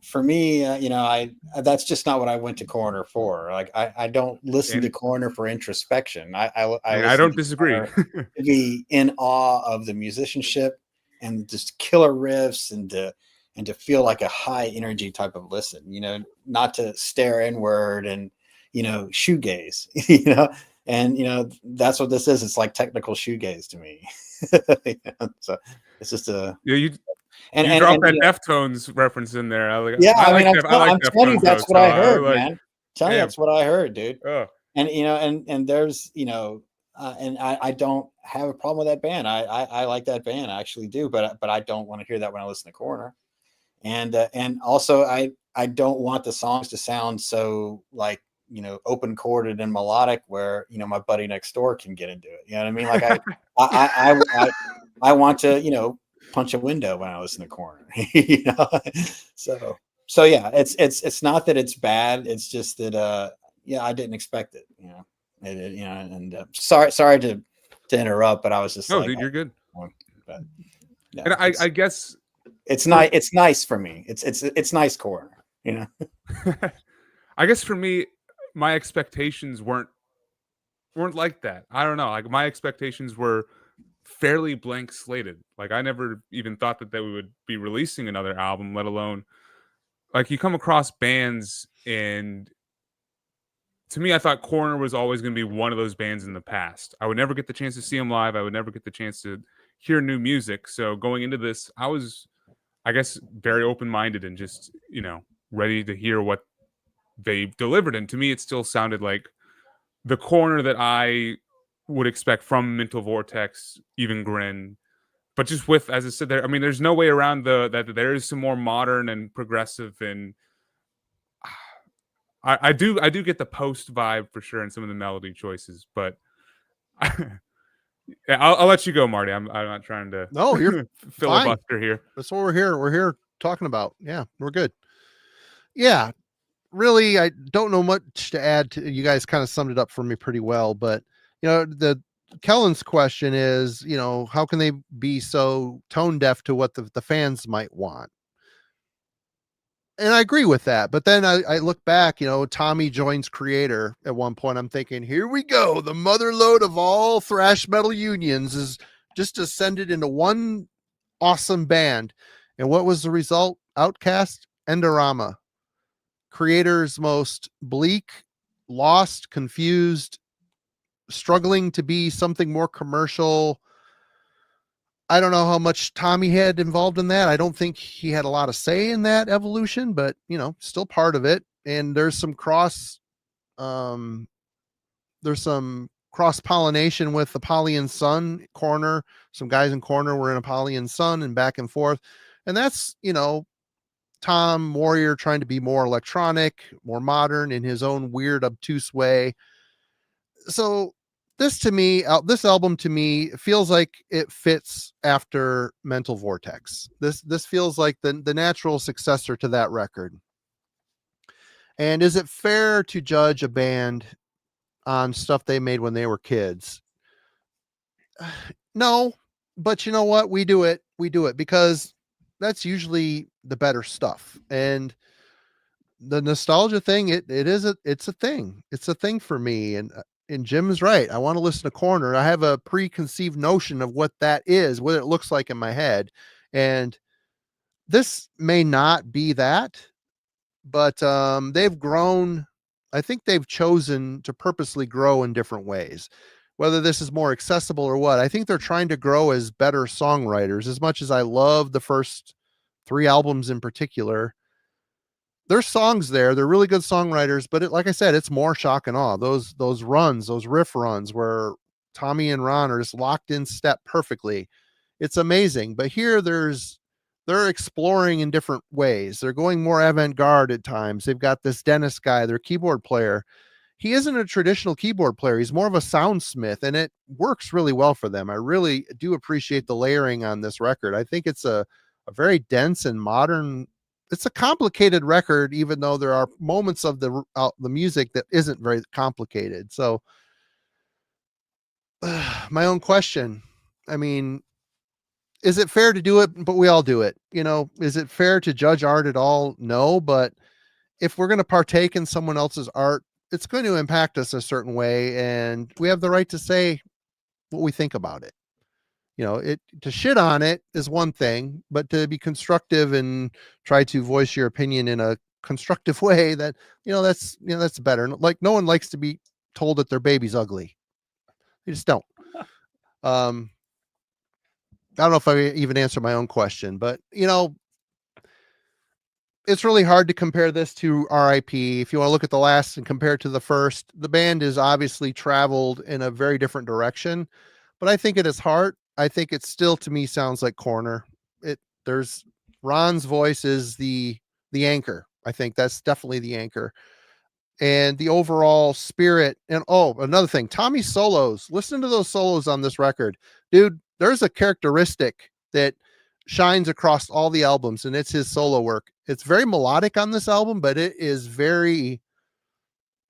for me, that's just not what I went to Coroner for. Like, I don't listen to And Coroner for introspection. I I listen don't to disagree. Coroner to be in awe of the musicianship and just killer riffs and to feel like a high energy type of listen. Not to stare inward and shoegaze. And that's what this is. It's like technical shoegaze to me. So it's just a Yeah, and you and dropped and that you know, Deftones reference in there. yeah, I I mean, like Def, I like I'm telling you, Deftones though. that's what So I I heard, like, man. Telling you, damn. that's what I heard, dude. Oh, And and there's and I don't have a problem with that band. I like that band, I actually do, but I don't want to hear that when I listen to Coroner. And also I don't want the songs to sound so like open chorded and melodic where my buddy next door can get into it. You know what I mean? Like I want to punch a window when I listen to Coroner. So yeah, it's not that it's bad. It's just that yeah, I didn't expect it. And sorry to interrupt, but I was just no, like, dude, you're good. but yeah, And I guess it's nice. It's nice for me. It's nice Coroner. I guess for me, my expectations weren't like that. I don't know. Like my expectations were fairly blank slated. Like I never even thought that we would be releasing another album, let alone like you come across bands, and to me I thought Coroner was always going to be one of those bands in the past. I would never get the chance to see them live. I would never get the chance to hear new music. So going into this, I was, I guess, very open-minded and just, ready to hear what they delivered. And to me, it still sounded like the Coroner that I would expect from Mental Vortex, even Grin, but just with, as I said, there. I mean, there's no way around that there is some more modern and progressive, and I do get the post vibe for sure in some of the melody choices, but yeah, I'll let you go, Marty. I'm not trying to No, you're filibuster here. That's what we're here. We're here talking about. Yeah, we're good. Yeah, really, I don't know much to add to. You guys kind of summed it up for me pretty well, but the Kellen's question is, how can they be so tone deaf to what the fans might want? And I agree with that. But then I look back, Tommy joins Creator at one point. I'm thinking, here we go. The mother lode of all thrash metal unions is just ascended into one awesome band. And what was the result? Outcast, Endorama. Creator's most bleak, lost, confused, struggling to be something more commercial. I don't know how much Tommy had involved in that. I don't think he had a lot of say in that evolution, but still part of it. And there's some cross pollination with Apollyon Sun Coroner. Some guys in Coroner were in Apollyon Sun and back and forth. And that's, Tom Warrior trying to be more electronic, more modern in his own weird, obtuse way. So this album to me feels like it fits after Mental Vortex. This feels like the natural successor to that record. And is it fair to judge a band on stuff they made when they were kids? No, but you know what? We do it because that's usually the better stuff. And the nostalgia thing, it's a thing. It's a thing for me. And Jim is right. I want to listen to Coroner. I have a preconceived notion of what that is, what it looks like in my head. And this may not be that, but they've grown. I think they've chosen to purposely grow in different ways. Whether this is more accessible or what, I think they're trying to grow as better songwriters. As much as I love the first 3 albums in particular, there's songs there. They're really good songwriters, but like I said, it's more shock and awe. Those runs, those riff runs where Tommy and Ron are just locked in step perfectly. It's amazing. But here they're exploring in different ways. They're going more avant-garde at times. They've got this Dennis guy, their keyboard player. He isn't a traditional keyboard player. He's more of a soundsmith, and it works really well for them. I really do appreciate the layering on this record. I think it's a very dense and modern. It's a complicated record, even though there are moments of the music that isn't very complicated. So my own question, I mean, is it fair to do it? But we all do it. You know, is it fair to judge art at all? No, but if we're going to partake in someone else's art, it's going to impact us a certain way, and we have the right to say what we think about it. You know, to shit on it is one thing, but to be constructive and try to voice your opinion in a constructive way, that's better. Like, no one likes to be told that their baby's ugly. They just don't. I don't know if I even answered my own question, but it's really hard to compare this to RIP. If you want to look at the last and compare it to the first, the band is obviously traveled in a very different direction, but I think at its heart, I think it still, to me, sounds like Coroner. There's Ron's voice is the anchor. I think that's definitely the anchor, and the overall spirit. And another thing, Tommy's solos. Listen to those solos on this record, dude. There's a characteristic that shines across all the albums, and it's his solo work. It's very melodic on this album, but it is very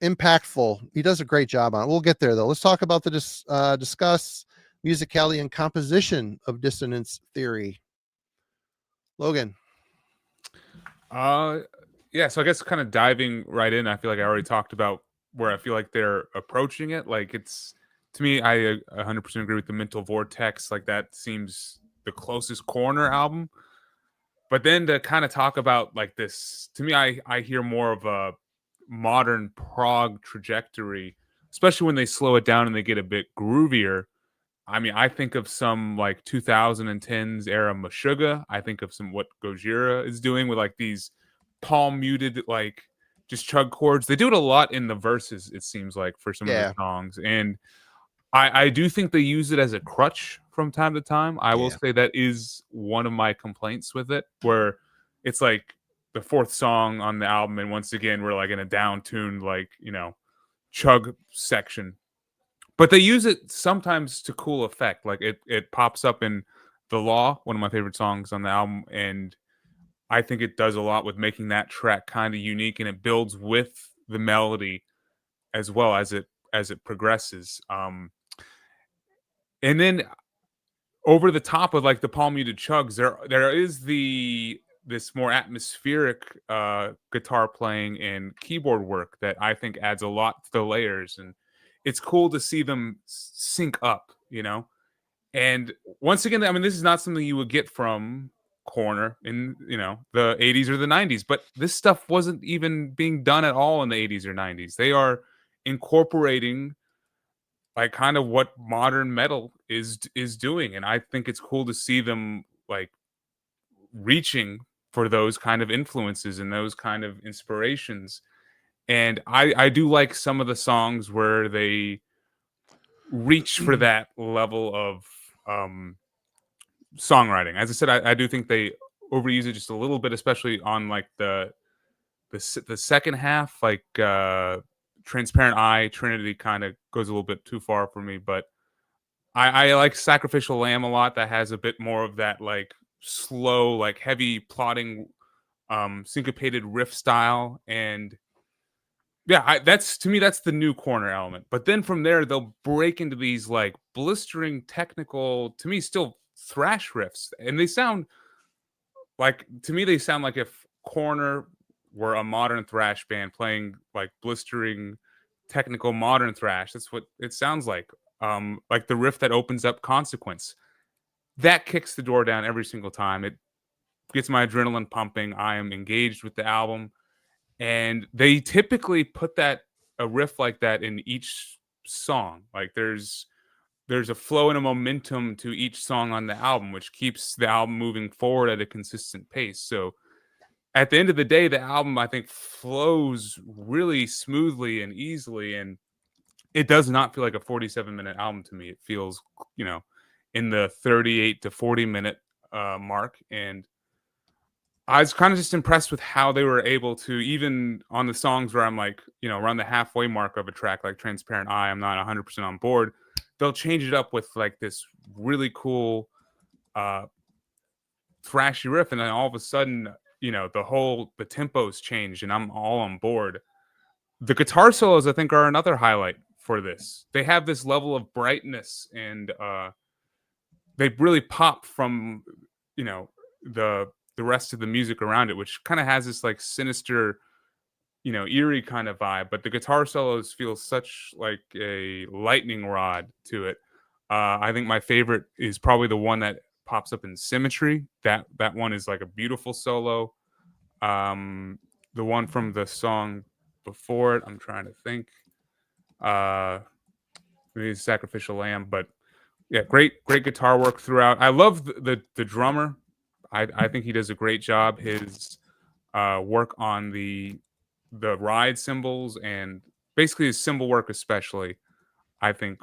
impactful. He does a great job on it. We'll get there though. Let's talk about discuss musicality and composition of Dissonance Theory. Logan. Yeah, so I guess kind of diving right in, I feel like I already talked about where I feel like they're approaching it. Like, it's, to me, I 100% agree with the Mental Vortex. Like, that seems the closest Coroner album. But then to kind of talk about like this, to me, I hear more of a modern prog trajectory, especially when they slow it down and they get a bit groovier. I mean, I think of some like 2010s era Meshuggah. I think of some what Gojira is doing with like these palm muted, like just chug chords. They do it a lot in the verses, it seems like, for some of the songs. And I do think they use it as a crutch from time to time. I will say that is one of my complaints with it, where it's like the fourth song on the album, and once again we're like in a down-tuned, like, chug section. But they use it sometimes to cool effect. Like it pops up in The Law, one of my favorite songs on the album, and I think it does a lot with making that track kind of unique, and it builds with the melody as well as it progresses. And then over the top of like the palm muted chugs, there is this more atmospheric guitar playing and keyboard work that I think adds a lot to the layers, and it's cool to see them sync up, And once again, I mean, this is not something you would get from Coroner in the 80s or the 90s, but this stuff wasn't even being done at all in the 80s or 90s. They are incorporating like kind of what modern metal is doing, and I think it's cool to see them like reaching for those kind of influences and those kind of inspirations. And I do like some of the songs where they reach for that level of songwriting. As I said, I do think they overuse it just a little bit, especially on like the second half, like Transparent Eye, Trinity kind of goes a little bit too far for me. But I like Sacrificial Lamb a lot. That has a bit more of that like slow, like heavy plotting, syncopated riff style. And yeah, that's, to me, that's the new Coroner element. But then from there, they'll break into these like blistering technical, to me, still thrash riffs. And they sound like, to me, they sound like if Coroner were a modern thrash band playing like blistering technical modern thrash. That's what it sounds like. Like the riff that opens up Consequence. That kicks the door down every single time. It gets my adrenaline pumping. I am engaged with the album. And they typically put a riff like that in each song. Like there's a flow and a momentum to each song on the album, which keeps the album moving forward at a consistent pace. So at the end of the day, the album, I think, flows really smoothly and easily, and it does not feel like a 47-minute album to me. It feels, in the 38 to 40-minute mark, and I was kind of just impressed with how they were able to, even on the songs where I'm like, around the halfway mark of a track like Transparent Eye, I'm not 100% on board. They'll change it up with like this really cool thrashy riff, and then all of a sudden, the tempos change, and I'm all on board. The guitar solos, I think, are another highlight for this. They have this level of brightness and they really pop from, you know, the rest of the music around it, which kind of has this like sinister, you know, eerie kind of vibe. But the guitar solos feel such like a lightning rod to it. I think my favorite is probably the one that pops up in Symmetry. That one is like a beautiful solo. The one from the song before it, I'm trying to think. Maybe Sacrificial Lamb, but yeah, great guitar work throughout. I love the drummer. I think he does a great job. His work on the ride cymbals and basically his cymbal work especially, I think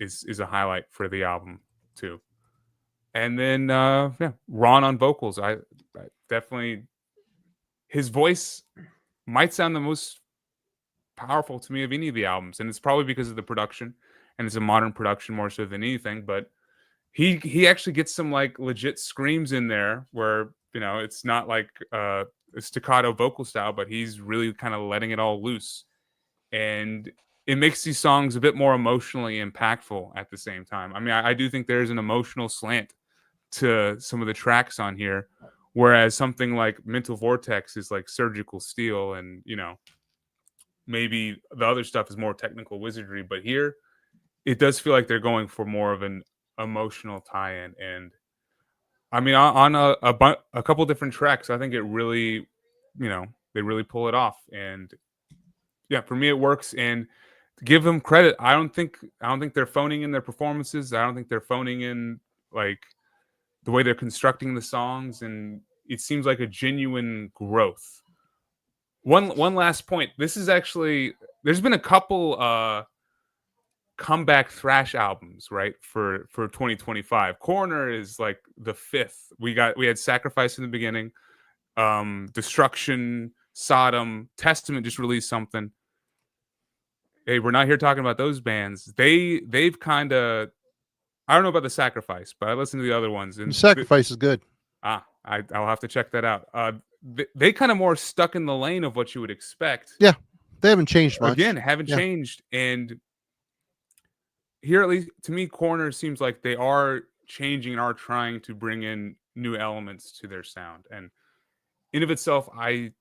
is a highlight for the album too. And then yeah, Ron on vocals. I definitely, his voice might sound the most powerful to me of any of the albums, and it's probably because of the production, and it's a modern production more so than anything. But he actually gets some like legit screams in there where, you know, it's not like a staccato vocal style, but he's really kind of letting it all loose, and it makes these songs a bit more emotionally impactful at the same time. I mean, I do think there's an emotional slant to some of the tracks on here, whereas something like Mental Vortex is like surgical steel, and, you know, maybe the other stuff is more technical wizardry, but here it does feel like they're going for more of an emotional tie-in. And I mean, on a couple different tracks, I think it really, you know, they really pull it off. And yeah, for me it works. And to give them credit, I don't think they're phoning in their performances. I don't think they're phoning in like the way they're constructing the songs, and it seems like a genuine growth. One last point. This is actually, there's been a couple comeback thrash albums, right, for 2025. Coroner is like the fifth. We had Sacrifice in the beginning, Destruction, Sodom, Testament just released something. Hey, we're not here talking about those bands. They've kind of, I don't know about the Sacrifice, but I listened to the other ones, and Sacrifice is good. I'll have to check that out. They kind of more stuck in the lane of what you would expect. Yeah, they haven't changed much. Again, haven't changed. And here, at least to me, Coroner seems like they are changing and are trying to bring in new elements to their sound. And in of itself, I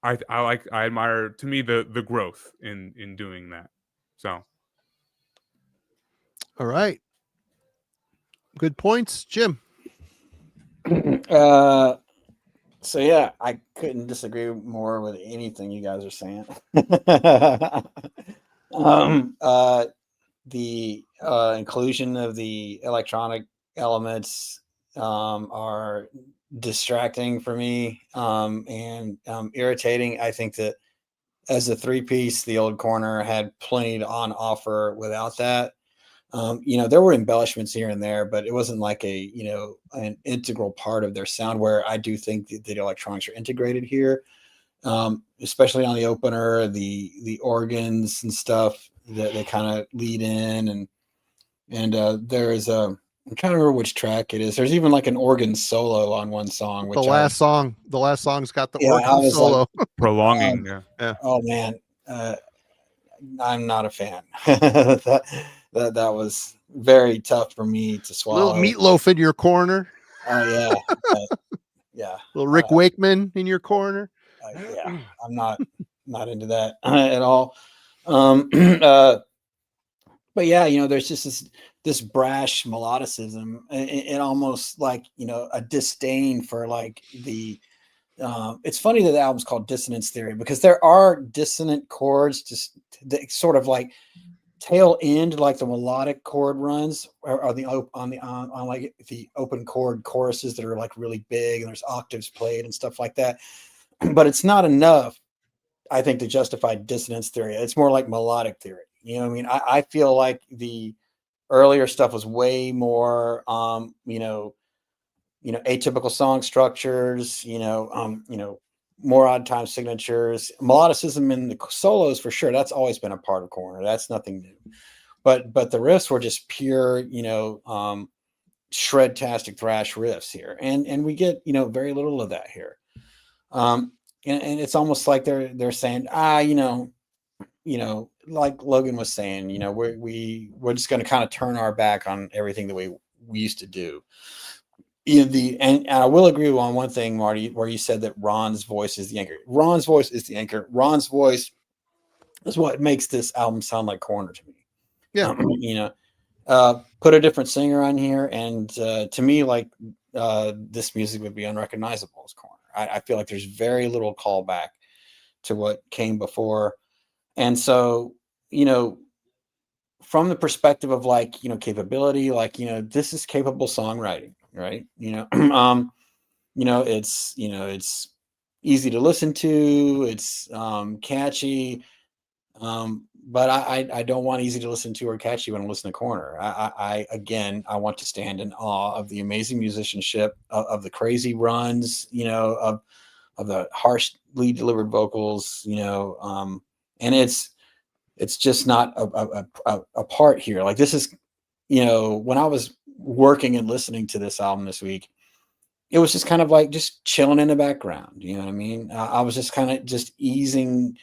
admire, to me, the growth in doing that. So, all right, good points, Jim. So yeah, I couldn't disagree more with anything you guys are saying. The inclusion of the electronic elements are distracting for me and irritating. I think that as a three-piece, the old Coroner had plenty on offer without that. You know, there were embellishments here and there, but it wasn't like a, you know, an integral part of their sound, where I do think that the electronics are integrated here, especially on the opener, the organs and stuff that they kind of lead in. And there is I'm trying to remember which track it is. There's even like an organ solo on one song. Which the last song's got the organ solo. Like, prolonging. Yeah. Oh man. I'm not a fan. that was very tough for me to swallow. Little Meatloaf in your corner. Oh yeah, yeah. Little Rick Wakeman in your corner. Yeah, I'm not into that at all. But yeah, you know, there's just this brash melodicism, and almost like, you know, a disdain for like the. It's funny that the album's called Dissonance Theory, because there are dissonant chords, just sort of like tail end, like the melodic chord runs, or on like the open chord choruses that are like really big, and there's octaves played and stuff like that. But it's not enough, I think, to justify dissonance theory. It's more like melodic theory. You know what I mean? I feel like the earlier stuff was way more, you know, atypical song structures, you know, more odd time signatures, melodicism in the solos for sure. That's always been a part of Coroner. That's nothing new. But the riffs were just pure, you know, shred-tastic thrash riffs here, and we get, you know, very little of that here. And it's almost like they're saying, you know, like Logan was saying, you know, we're just going to kind of turn our back on everything that we used to do. And I will agree on one thing, Marty, where you said that Ron's voice is the anchor. Ron's voice is the anchor. Ron's voice is what makes this album sound like Coroner to me. Yeah. Put a different singer on here, and to me, like this music would be unrecognizable as Coroner. I feel like there's very little callback to what came before, and so from the perspective of capability, this is capable songwriting, right? It's easy to listen to, it's catchy, but I don't want easy to listen to or catchy when I listen to Coroner. I want to stand in awe of the amazing musicianship, of the crazy runs, of the harshly delivered vocals, and it's just not a part here. Like this is, when I was working and listening to this album this week, it was just kind of like just chilling in the background. You know what I mean? I was just kind of just easing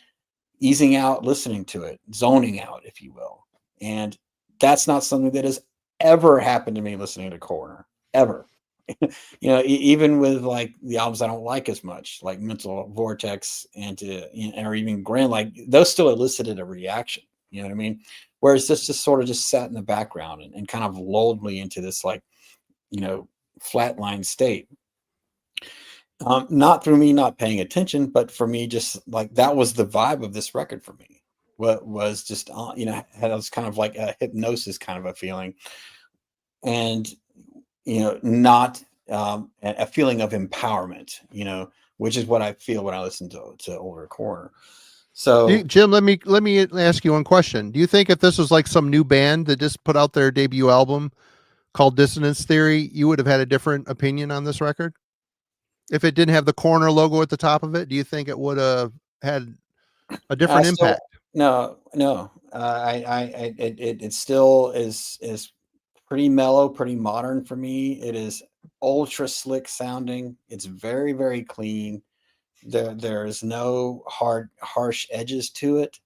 out, listening to it, zoning out, if you will. And that's not something that has ever happened to me listening to Coroner, ever. Even with like the albums I don't like as much, like Mental Vortex or even Grin, like those still elicited a reaction. You know what I mean? Whereas this just sort of just sat in the background and kind of lulled me into this flatline state. Not through me not paying attention, but for me, just like that was the vibe of this record for me. What was just, had this kind of like a hypnosis kind of a feeling. And not a feeling of empowerment, which is what I feel when I listen to older Coroner. So, Jim, let me ask you one question. Do you think if this was like some new band that just put out their debut album called Dissonance Theory, you would have had a different opinion on this record? If it didn't have the Coroner logo at the top of it, do you think it would have had a different impact? No. It still is pretty mellow, pretty modern for me. It is ultra slick sounding. It's very, very clean. There's no harsh edges to it.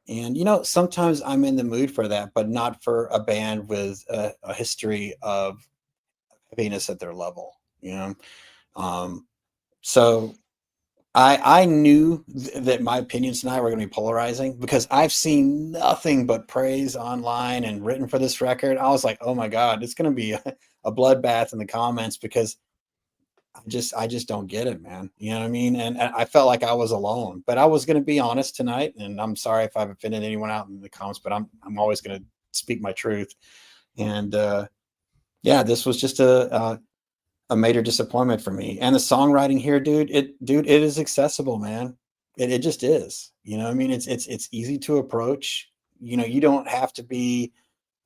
And, sometimes I'm in the mood for that, but not for a band with a history of heaviness at their level, So I knew that my opinions tonight were going to be polarizing because I've seen nothing but praise online and written for this record. I was like, oh my God, it's going to be a bloodbath in the comments because I just don't get it, man. You know what I mean? And I felt like I was alone, but I was going to be honest tonight. And I'm sorry if I've offended anyone out in the comments, but I'm always going to speak my truth. And this was just a major disappointment for me. And the songwriting here, dude, it is accessible, man. It just is. You know what I mean? It's easy to approach. You don't have to be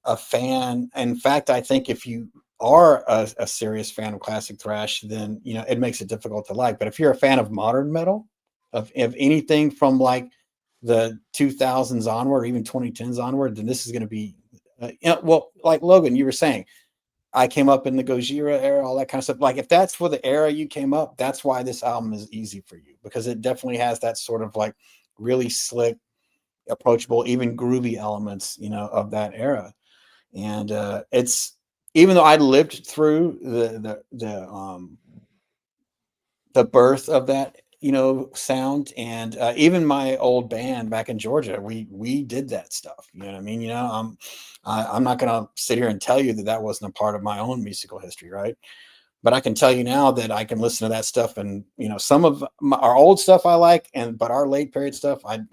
a fan. In fact, I think if you are a serious fan of classic thrash, then it makes it difficult to like. But if you're a fan of modern metal, of anything from like the 2000s onward, or even 2010s onward, then this is going to be well, like Logan, you were saying, I came up in the Gojira era, all that kind of stuff. Like if that's for the era you came up, that's why this album is easy for you, because it definitely has that sort of like really slick, approachable, even groovy elements, of that era. And it's, even though I lived through the birth of that, sound, and even my old band back in Georgia, we did that stuff. You know what I mean? I'm not going to sit here and tell you that wasn't a part of my own musical history, right? But I can tell you now that I can listen to that stuff, and some of our old stuff I like, but our late period stuff, I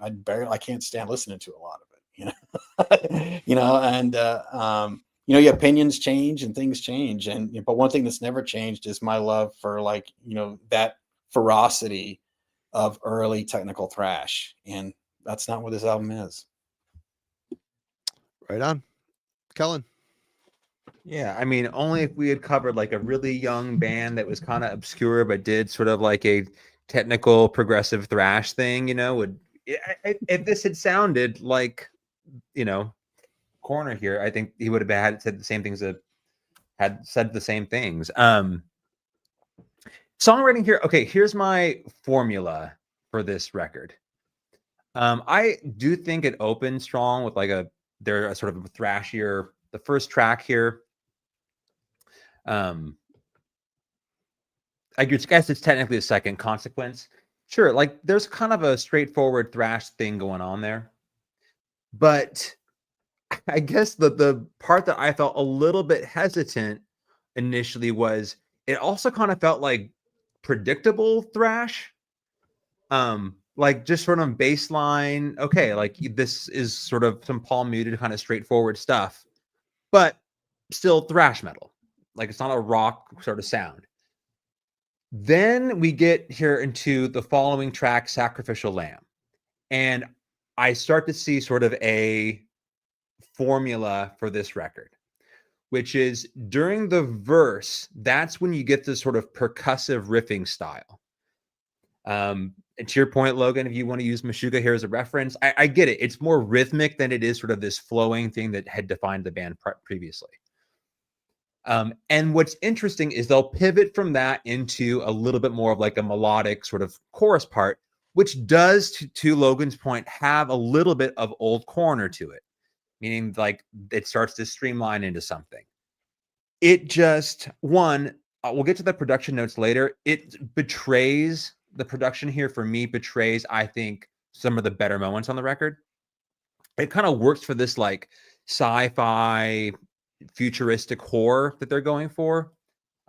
can't stand listening to a lot of it. And your opinions change and things change, but one thing that's never changed is my love for that ferocity of early technical thrash, and that's not what this album is. Right on. Kellen. Yeah, I mean, only if we had covered like a really young band that was kind of obscure but did sort of like a technical progressive thrash thing, would, if this had sounded like, Coroner here, I think he would have said the same things Songwriting here. Okay, here's my formula for this record. I do think it opens strong with like a sort of a thrashier, the first track here. I guess it's technically a second consequence. Sure, like there's kind of a straightforward thrash thing going on there. But I guess the part that I felt a little bit hesitant initially was it also kind of felt like predictable thrash. Like just sort of baseline, okay, like this is sort of some palm muted kind of straightforward stuff, but still thrash metal. Like it's not a rock sort of sound. Then we get here into the following track, Sacrificial Lamb. And I start to see sort of a formula for this record, which is during the verse, that's when you get this sort of percussive riffing style. And to your point, Logan, if you want to use Meshuggah here as a reference, I get it. It's more rhythmic than it is sort of this flowing thing that had defined the band previously. And what's interesting is they'll pivot from that into a little bit more of like a melodic sort of chorus part, which does, to Logan's point, have a little bit of old Coroner to it, meaning like it starts to streamline into something. It just, we'll get to the production notes later. It betrays, the production here for me betrays, I think, some of the better moments on the record. It kind of works for this like sci-fi futuristic horror that they're going for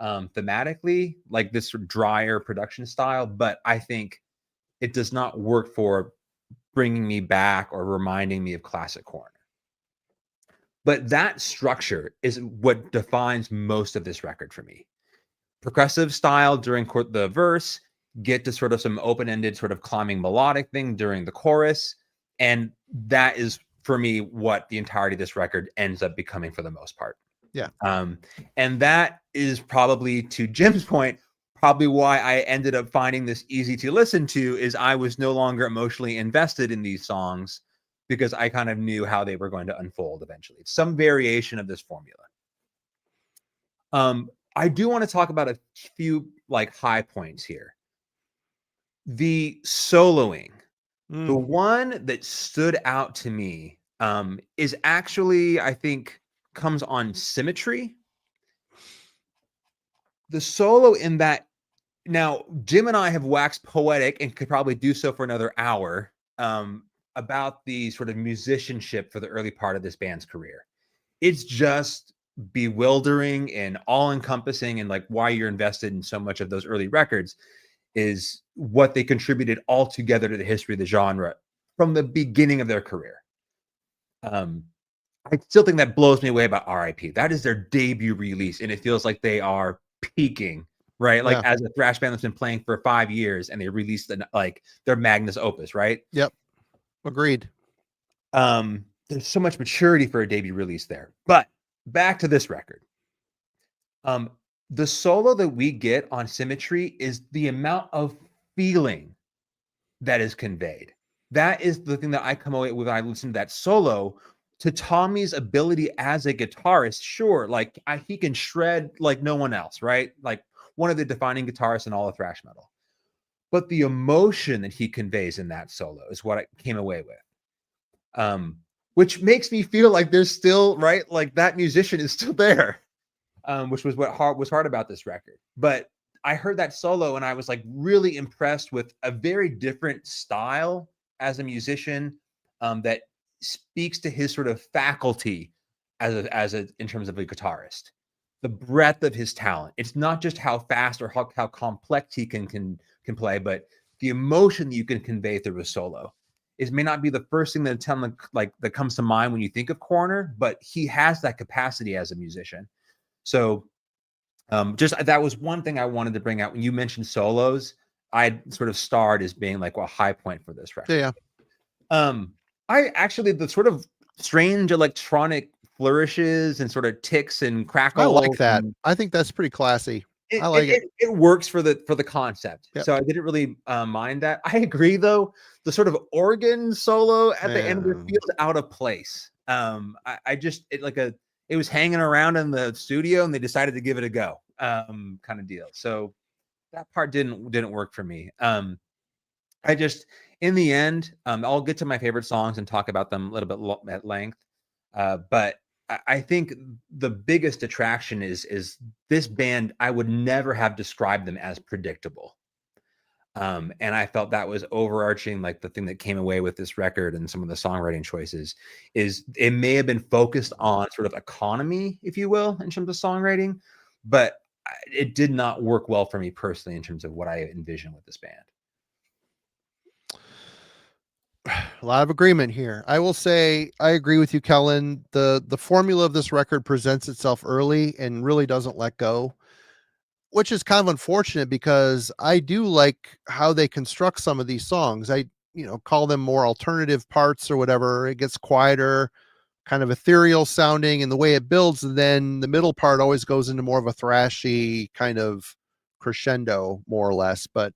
thematically, like this sort of drier production style, but I think it does not work for bringing me back or reminding me of classic Coroner. But that structure is what defines most of this record for me. Percussive style during the verse, get to sort of some open-ended sort of climbing melodic thing during the chorus, and that is for me what the entirety of this record ends up becoming for the most part. Yeah. And that is probably, to Jim's point, probably why I ended up finding this easy to listen to, is I was no longer emotionally invested in these songs because I kind of knew how they were going to unfold eventually. It's some variation of this formula. I do want to talk about a few like high points here. The soloing, the one that stood out to me is actually, I think, comes on Symmetry. The solo in that, now Jim and I have waxed poetic and could probably do so for another hour about the sort of musicianship for the early part of this band's career. It's just bewildering and all-encompassing, and like why you're invested in so much of those early records is what they contributed all together to the history of the genre from the beginning of their career. I still think that blows me away about RIP. That is their debut release, and it feels like they are peaking, right? Like as a thrash band that's been playing for 5 years, and they released their magnus opus, right? Yep. Agreed. There's so much maturity for a debut release there. But back to this record. The solo that we get on Symmetry is the amount of feeling that is conveyed. That is the thing that I come away with when I listen to that solo. To Tommy's ability as a guitarist, sure, like he can shred like no one else, right? Like one of the defining guitarists in all of thrash metal. But the emotion that he conveys in that solo is what I came away with. Which makes me feel like there's still, right? Like that musician is still there. Which was what was hard about this record. But I heard that solo and I was like really impressed with a very different style as a musician that speaks to his sort of faculty as a in terms of a guitarist. The breadth of his talent. It's not just how fast or how complex he can play, but the emotion that you can convey through a solo. It may not be the first thing that that comes to mind when you think of Coroner, but he has that capacity as a musician. So just that was one thing I wanted to bring out. When you mentioned solos, I sort of starred as being like a high point for this record. Yeah. I actually, the sort of strange electronic flourishes and sort of ticks and crackles. I like that. I think that's pretty classy. I like it. It works for the concept. Yep. So I didn't really mind that. I agree though. The sort of organ solo at the end of it feels out of place. It was hanging around in the studio and they decided to give it a go, kind of deal. So that part didn't work for me. In the end, I'll get to my favorite songs and talk about them a little bit at length. But I think the biggest attraction is this band. I would never have described them as predictable. And I felt that was overarching, like the thing that came away with this record and some of the songwriting choices is it may have been focused on sort of economy, if you will, in terms of songwriting, but it did not work well for me personally in terms of what I envisioned with this band. A lot of agreement here. I will say I agree with you, Kellen. The formula of this record presents itself early and really doesn't let go, which is kind of unfortunate because I do like how they construct some of these songs. I, call them more alternative parts or whatever. It gets quieter, kind of ethereal sounding, and the way it builds, and then the middle part always goes into more of a thrashy kind of crescendo, more or less. But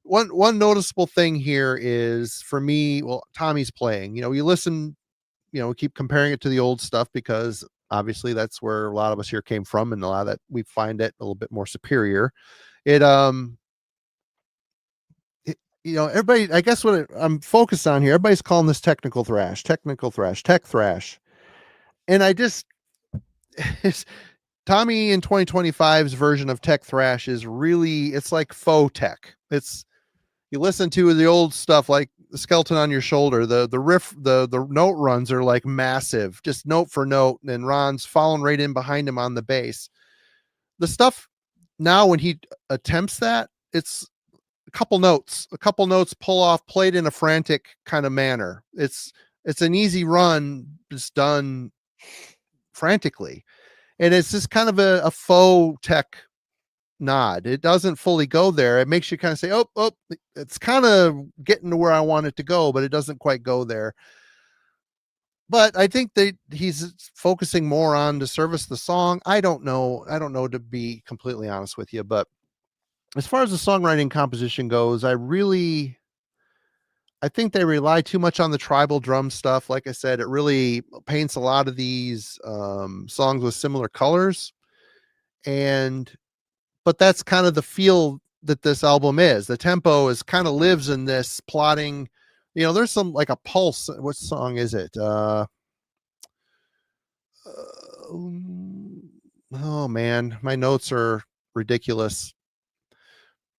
one noticeable thing here is for me, well, Tommy's playing. You listen, we keep comparing it to the old stuff because obviously that's where a lot of us here came from, and a lot of that we find it a little bit more superior. Everybody, I guess I'm focused on here, everybody's calling this technical thrash, tech thrash. And I just, Tommy in 2025's version of tech thrash is really, it's like faux tech. You listen to the old stuff like the Skeleton on Your Shoulder, the riff, the note runs are like massive, just note for note, and Ron's following right in behind him on the bass. The stuff now when he attempts that, it's a couple notes pull off, played in a frantic kind of manner. It's an easy run, just done frantically. And it's just kind of a faux tech nod. It doesn't fully go there. It makes you kind of say, oh, it's kind of getting to where I want it to go, but it doesn't quite go there. But I think that he's focusing more on to service the song. I don't know, to be completely honest with you, but as far as the songwriting composition goes, I think they rely too much on the tribal drum stuff. Like I said, it really paints a lot of these songs with similar colors. But that's kind of the feel that this album is. The tempo is kind of lives in this plotting. There's some like a pulse. What song is it? Oh man, my notes are ridiculous.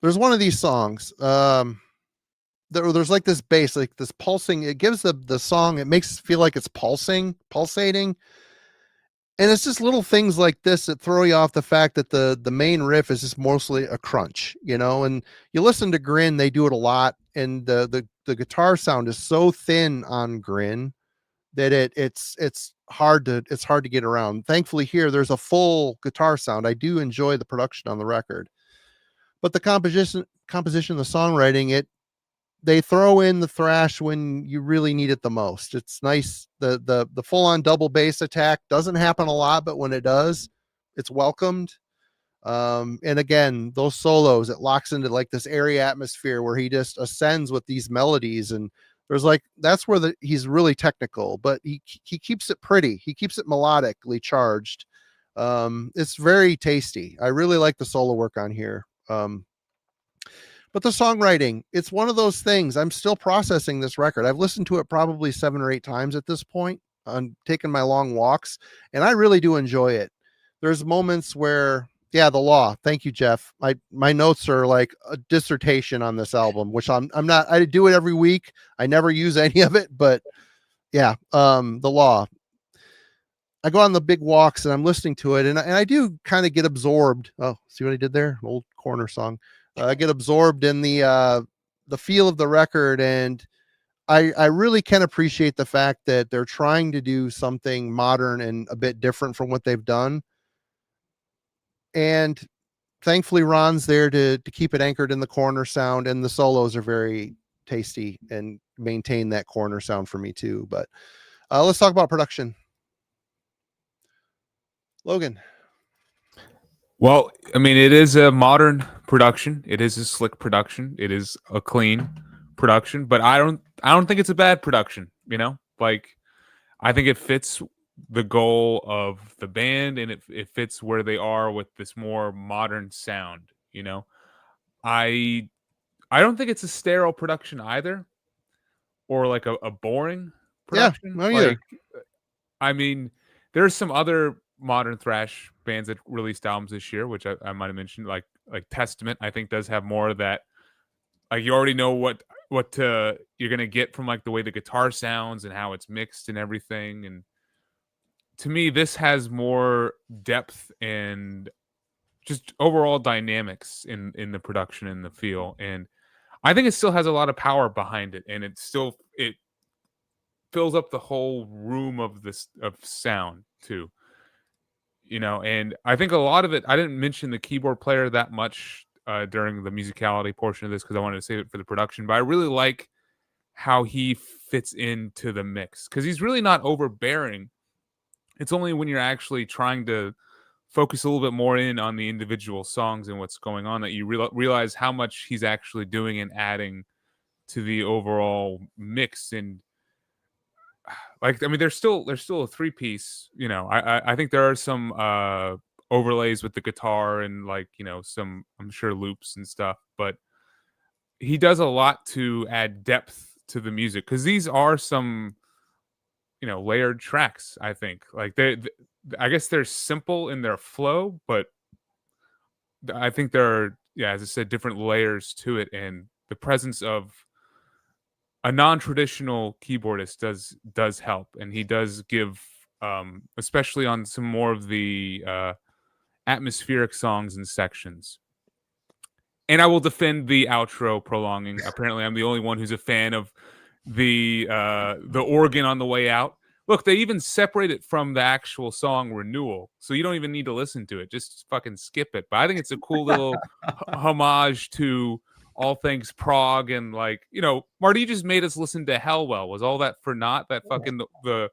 There's one of these songs. There's like this bass, like this pulsing. It gives the song, it makes it feel like it's pulsating. And it's just little things like this that throw you off the fact that the main riff is just mostly a crunch, and you listen to Grin, they do it a lot. And the guitar sound is so thin on Grin that it's hard to get around. Thankfully here, there's a full guitar sound. I do enjoy the production on the record, but the composition, the songwriting, they throw in the thrash when you really need it the most. It's nice. The full on double bass attack doesn't happen a lot, but when it does, it's welcomed. And again, those solos, it locks into like this airy atmosphere where he just ascends with these melodies. And there's like, that's where he's really technical, but he keeps it pretty. He keeps it melodically charged. It's very tasty. I really like the solo work on here. But the songwriting, it's one of those things. I'm still processing this record. I've listened to it probably 7 or 8 times at this point. I'm taking my long walks, and I really do enjoy it. There's moments where, the Law. Thank you, Jeff. My notes are like a dissertation on this album, which I'm not. I do it every week. I never use any of it, but the Law. I go on the big walks and I'm listening to it, and I do kind of get absorbed. Oh, see what I did there? Old Coroner song. I get absorbed in the feel of the record, and I really can appreciate the fact that they're trying to do something modern and a bit different from what they've done. And thankfully Ron's there to keep it anchored in the Coroner sound, and the solos are very tasty and maintain that Coroner sound for me too. But let's talk about production. Logan. Well, I mean, it is a modern production. It is a slick production. It is a clean production, but I don't think it's a bad production, Like, I think it fits the goal of the band, and it fits where they are with this more modern sound, I don't think it's a sterile production either, or like a boring production. Yeah, no, either. I mean, there's some other modern thrash bands that released albums this year, which I might have mentioned, like Testament. I think does have more of that. Like you already know what you're gonna get from like the way the guitar sounds and how it's mixed and everything. And to me, this has more depth and just overall dynamics in the production and the feel. And I think it still has a lot of power behind it, and it fills up the whole room of sound too. And I think a lot of it, I didn't mention the keyboard player that much during the musicality portion of this because I wanted to save it for the production, but I really like how he fits into the mix because he's really not overbearing. It's only when you're actually trying to focus a little bit more in on the individual songs and what's going on that you realize how much he's actually doing and adding to the overall mix. And like, I mean, there's still a 3-piece, I think there are some overlays with the guitar and like, some, I'm sure, loops and stuff, but he does a lot to add depth to the music because these are some, layered tracks. I think like I guess they're simple in their flow, but I think there are, as I said, different layers to it, and the presence of a non-traditional keyboardist does help, and he does give, especially on some more of the atmospheric songs and sections. And I will defend the outro prolonging. Apparently, I'm the only one who's a fan of the organ on the way out. Look, they even separate it from the actual song Renewal, so you don't even need to listen to it. Just fucking skip it. But I think it's a cool little homage to all things prog, and like, Marty, you just made us listen to Hellwell. Was all that for naught? That fucking the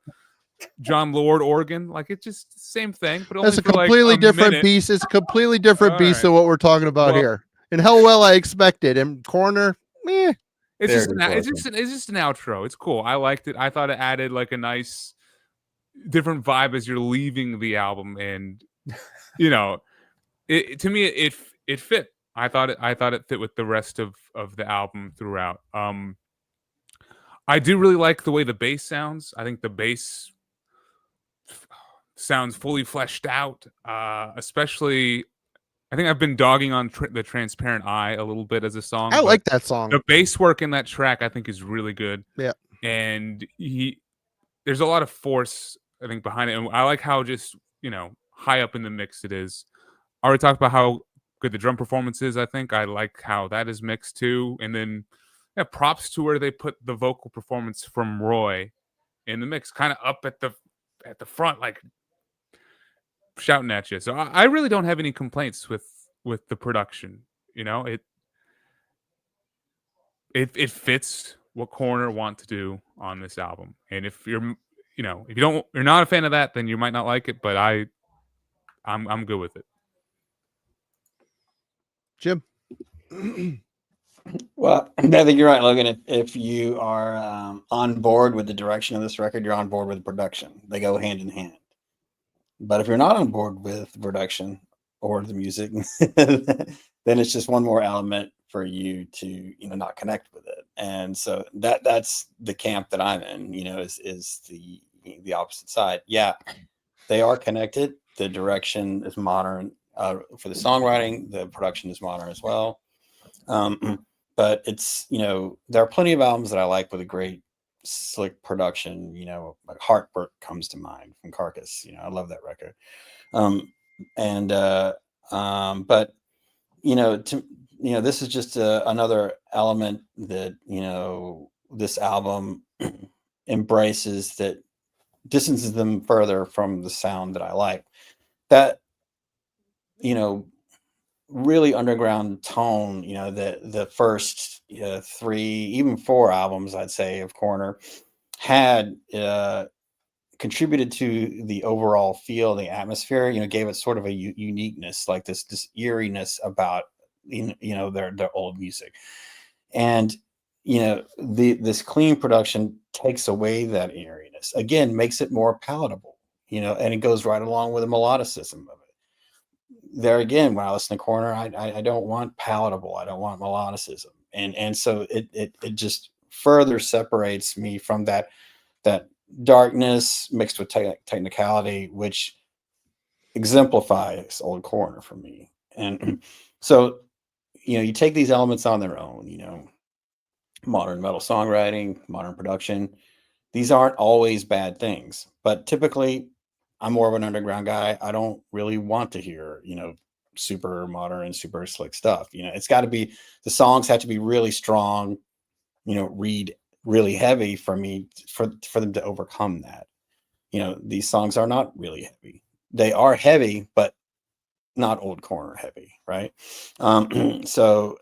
John Lord organ, like it's just same thing, but only That's a for completely like a different minute. piece. It's a completely different All piece right. than what we're talking about Well, here. In Hellwell, I expected. And Coroner, meh. It's Very just an outro. It's cool. I liked it. I thought it added like a nice different vibe as you're leaving the album, and it to me it fit. I thought it fit with the rest of the album throughout. I do really like the way the bass sounds. I think the bass sounds fully fleshed out, especially. I think I've been dogging on the Transparent Eye a little bit as a song. I like that song. The bass work in that track, I think, is really good. Yeah. And there's a lot of force, I think, behind it. And I like how just, high up in the mix it is. I already talked about how good the drum performance is, I think. I like how that is mixed too. And then props to where they put the vocal performance from Roy in the mix, kind of up at the front, like shouting at you. So I really don't have any complaints with the production. It fits what Coroner want to do on this album. And if you're not a fan of that, then you might not like it, but I'm good with it. Jim. Well, I think you're right, Logan. If you are on board with the direction of this record, you're on board with the production. They go hand in hand. But if you're not on board with the production or the music, then it's just one more element for you to not connect with it. And so that's the camp that I'm in. Is the opposite side. Yeah, they are connected. The direction is modern for the songwriting. The production is modern as well. But it's there are plenty of albums that I like with a great slick production, like Heartbreak comes to mind from Carcass. I love that record. But this is just another element that this album embraces that distances them further from the sound that I like. That really underground tone, the first 3, even 4 albums, I'd say, of Coroner had contributed to the overall feel, the atmosphere, gave it sort of a uniqueness, like this eeriness about, their old music. And, this clean production takes away that eeriness, again, makes it more palatable, and it goes right along with the melodicism of it. There again, when I listen to Coroner, I don't want palatable. I don't want melodicism. And so it just further separates me from that darkness mixed with technicality, which exemplifies Old Coroner for me. And so, you take these elements on their own, modern metal songwriting, modern production. These aren't always bad things, but typically I'm more of an underground guy. I don't really want to hear, super modern and super slick stuff. It's got to be, the songs have to be really strong, read really heavy for me, for them to overcome that. These songs are not really heavy. They are heavy, but not Old Coroner heavy, right? So,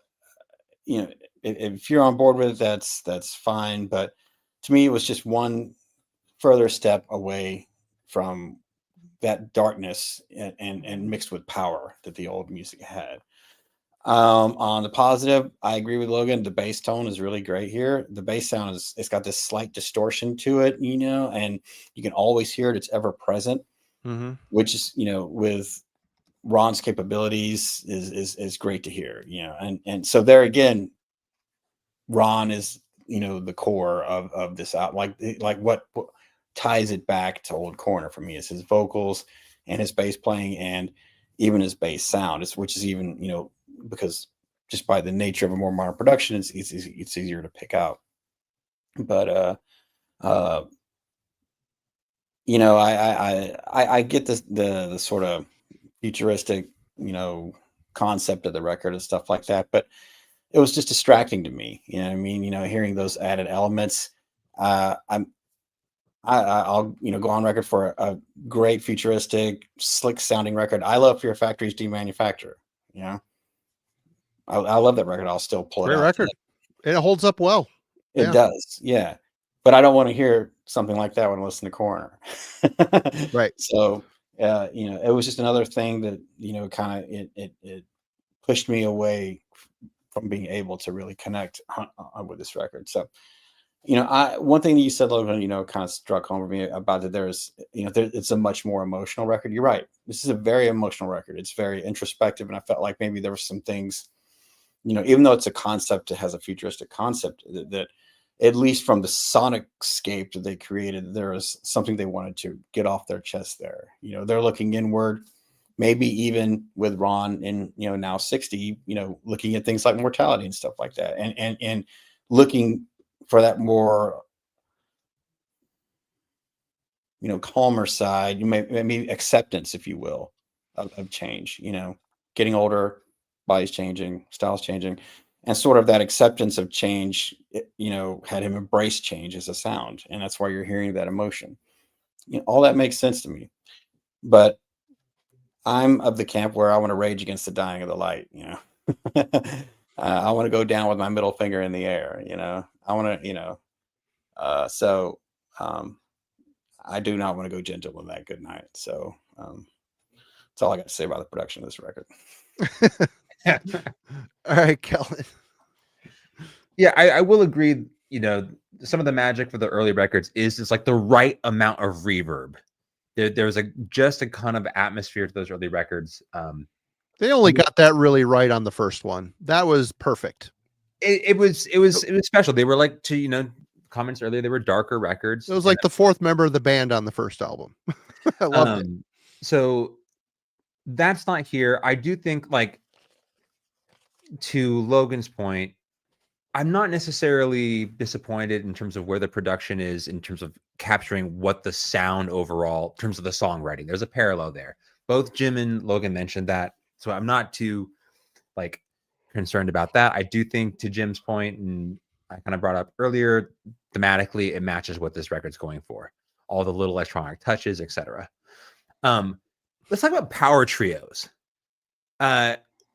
if you're on board with it, that's fine. But to me, it was just one further step away from that darkness and mixed with power that the old music had. On the positive, I agree with Logan. The bass tone is really great here. The bass sound it's got this slight distortion to it, and you can always hear it. It's ever present, which is, with Ron's capabilities is great to hear, and so there again, Ron is, the core of this out, like what ties it back to Old Coroner for me is his vocals and his bass playing, and even his bass sound, which is even, because just by the nature of a more modern production, it's easier to pick out. But I get the sort of futuristic, concept of the record and stuff like that, but it was just distracting to me. You know what I mean? Hearing those added elements. I'll go on record for a great futuristic, slick sounding record. I love Fear Factory's Demanufacture. I love that record. I'll still pull it out. Great record. And it holds up well. It does, yeah. But I don't want to hear something like that when I listen to Coroner. Right. So, it was just another thing that, kind of it pushed me away from being able to really connect with this record. So, one thing that you said, Logan, kind of struck home with me about that it's a much more emotional record. You're right. This is a very emotional record. It's very introspective. And I felt like maybe there were some things, even though it's a concept, it has a futuristic concept that at least from the sonic scape that they created, there was something they wanted to get off their chest there. They're looking inward, maybe even with Ron in, now 60, looking at things like mortality and stuff like that. And looking for that more, calmer side, maybe acceptance, if you will, of change, getting older, body's changing, style's changing, and sort of that acceptance of change, had him embrace change as a sound. And that's why you're hearing that emotion. All that makes sense to me, but I'm of the camp where I want to rage against the dying of the light. I want to go down with my middle finger in the air. I want to, I do not want to go gentle in that good night. So that's all I got to say about the production of this record. All right, Kellen. Yeah, I will agree. Some of the magic for the early records is it's like the right amount of reverb. There's just a kind of atmosphere to those early records. They only got that really right on the first one. That was perfect. It was special. They were like, to comments earlier, they were darker records. It was like the fourth member of the band on the first album. I loved it. So that's not here. I do think, like, to Logan's point, I'm not necessarily disappointed in terms of where the production is in terms of capturing what the sound overall, in terms of the songwriting. There's a parallel there. Both Jim and Logan mentioned that. So I'm not too concerned about that. I do think, to Jim's point, and I kind of brought up earlier, thematically, it matches what this record's going for. All the little electronic touches, etc. Let's talk about power trios.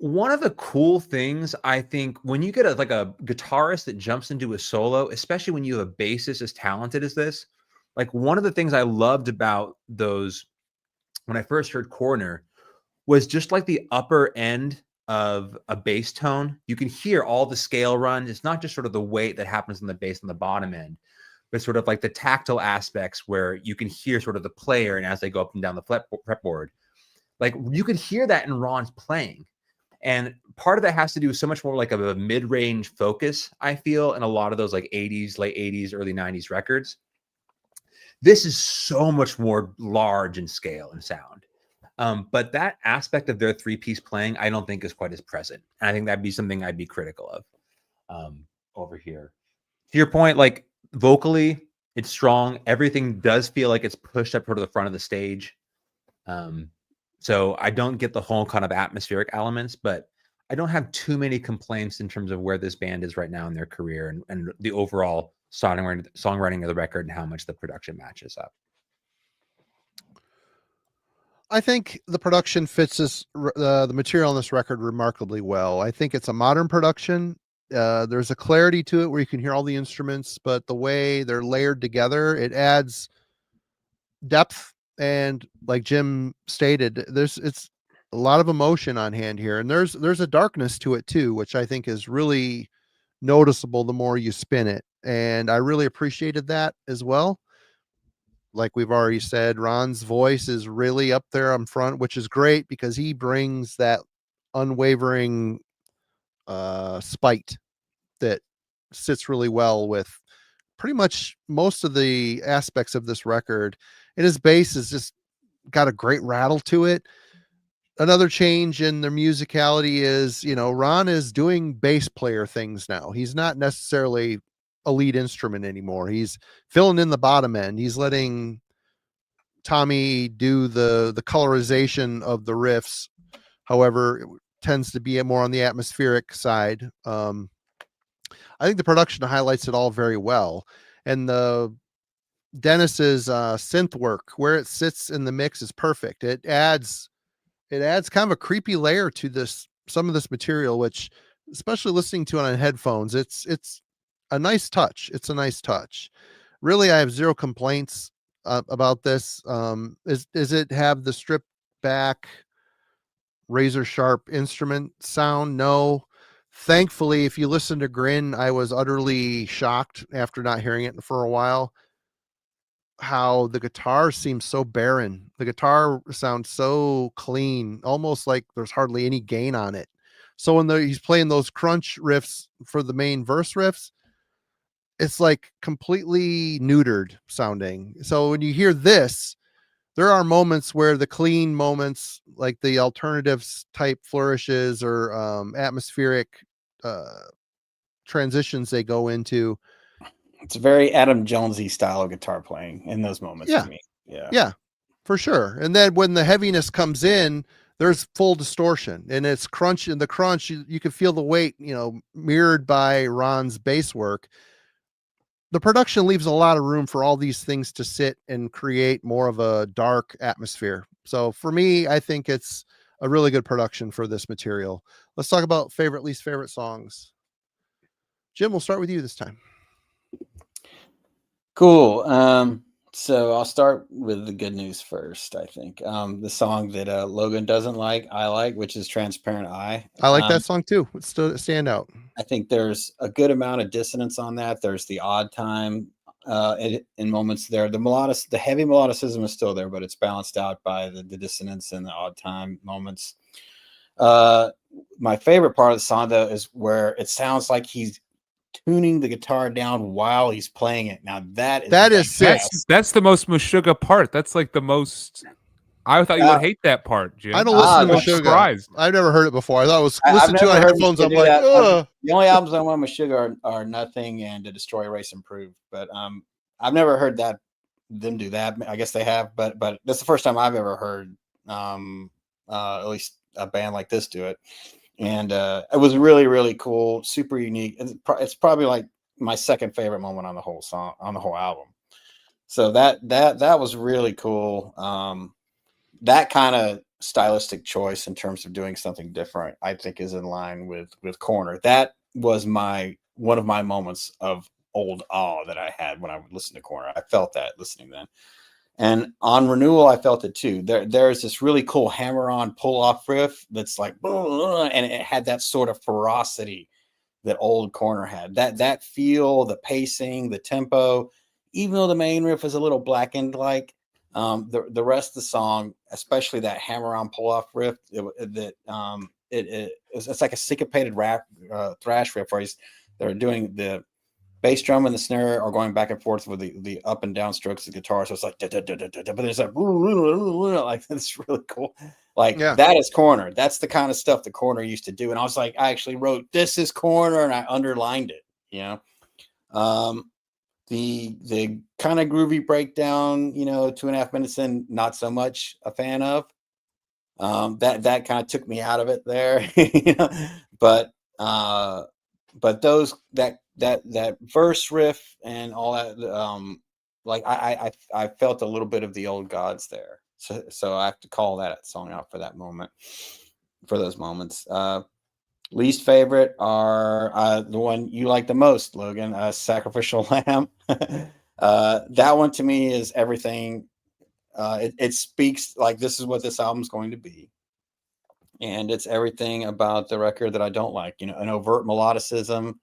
One of the cool things, I think, when you get a guitarist that jumps into a solo, especially when you have a bassist as talented as this, one of the things I loved about those when I first heard Coroner was just the upper end of a bass tone. You can hear all the scale runs. It's not just sort of the weight that happens on the bass on the bottom end, but sort of the tactile aspects where you can hear sort of the player, and as they go up and down the fretboard, you could hear that in Ron's playing. And part of that has to do with so much more of a mid-range focus, I feel, in a lot of those 80s, late 80s, early 90s records. This is so much more large in scale and sound. But that aspect of their 3-piece playing, I don't think is quite as present. And I think that'd be something I'd be critical of over here. To your point, like vocally, it's strong. Everything does feel like it's pushed up toward the front of the stage. So I don't get the whole kind of atmospheric elements, but I don't have too many complaints in terms of where this band is right now in their career and the overall songwriting of the record and how much the production matches up. I think the production fits the material on this record remarkably well. I think it's a modern production. There's a clarity to it where you can hear all the instruments, but the way they're layered together, it adds depth. And like Jim stated, it's a lot of emotion on hand here, and there's a darkness to it too, which I think is really noticeable the more you spin it. And I really appreciated that as well. Like we've already said, Ron's voice is really up there up front, which is great because he brings that unwavering spite that sits really well with pretty much most of the aspects of this record. And his bass is just got a great rattle to it. Another change in their musicality is, Ron is doing bass player things now. He's not necessarily a lead instrument anymore. He's filling in the bottom end. He's letting Tommy do the colorization of the riffs. However, it tends to be more on the atmospheric side. I think the production highlights it all very well. And the Dennis's synth work, where it sits in the mix, is perfect. It adds kind of a creepy layer to some of this material, which, especially listening to it on headphones, it's a nice touch. It's a nice touch. Really, I have zero complaints about this. Is it have the stripped back, razor sharp instrument sound? No. Thankfully, if you listen to Grin, I was utterly shocked after not hearing it for a while, how the guitar seems so barren. The guitar sounds so clean, almost like there's hardly any gain on it. So when he's playing those crunch riffs for the main verse riffs, it's like completely neutered sounding. So when you hear this, there are moments where the clean moments, like the alternatives type flourishes or atmospheric transitions they go into. It's a very Adam Jonesy style of guitar playing in those moments for me. Yeah, for sure. And then when the heaviness comes in, there's full distortion, and it's crunch. In the crunch, you can feel the weight, mirrored by Ron's bass work. The production leaves a lot of room for all these things to sit and create more of a dark atmosphere. So for me, I think it's a really good production for this material. Let's talk about least favorite songs. Jim, we'll start with you this time. Cool. So I'll start with the good news first, I think. The song that Logan doesn't like, I like, which is Transparent Eye. I like that song too. It's still a standout. I think there's a good amount of dissonance on that. There's the odd time in moments there. The heavy melodicism is still there, but it's balanced out by the dissonance and the odd time moments. My favorite part of the song, though, is where it sounds like he's tuning the guitar down while he's playing it. Now that's the most Meshuggah part. That's like the most. I thought you would hate that part, Jim. I don't listen to Meshuggah. I've never heard it before. I thought it was listened to on headphones. I'm like, ugh. The only albums I want Meshuggah are Nothing and To Destroy, Erase, Improve. But I've never heard them do that. I guess they have, but that's the first time I've ever heard at least a band like this do it. And it was really, really cool, super unique. It's probably like my second favorite moment on the whole album. So that was really cool. That kind of stylistic choice in terms of doing something different, I think, is in line with Coroner. That was one of my moments of old awe that I had when I would listen to Coroner. I felt that listening then. And on Renewal, I felt it too. There's this really cool hammer-on pull-off riff that's like, and it had that sort of ferocity that old Coroner had. That feel, the pacing, the tempo, even though the main riff is a little blackened, like the rest of the song, especially that hammer-on pull-off riff, it's like a syncopated rap thrash riff where they're doing the bass drum and the snare are going back and forth with the up and down strokes of the guitar. So it's like, but there's like, it's really cool. Like that is Coroner. That's the kind of stuff the Coroner used to do. And I was like, I actually wrote, this is Coroner, and I underlined it, you know. The kind of groovy breakdown, you know, 2.5 minutes in, not so much a fan of. That kind of took me out of it there, you know. But those that verse riff and all that, like I felt a little bit of the old gods there. So I have to call that song out for that moment, for those moments. Least favorite are the one you like the most, Logan, Sacrificial Lamb. That one to me is everything. It speaks like this is what this album's going to be. And it's everything about the record that I don't like, you know, an overt melodicism.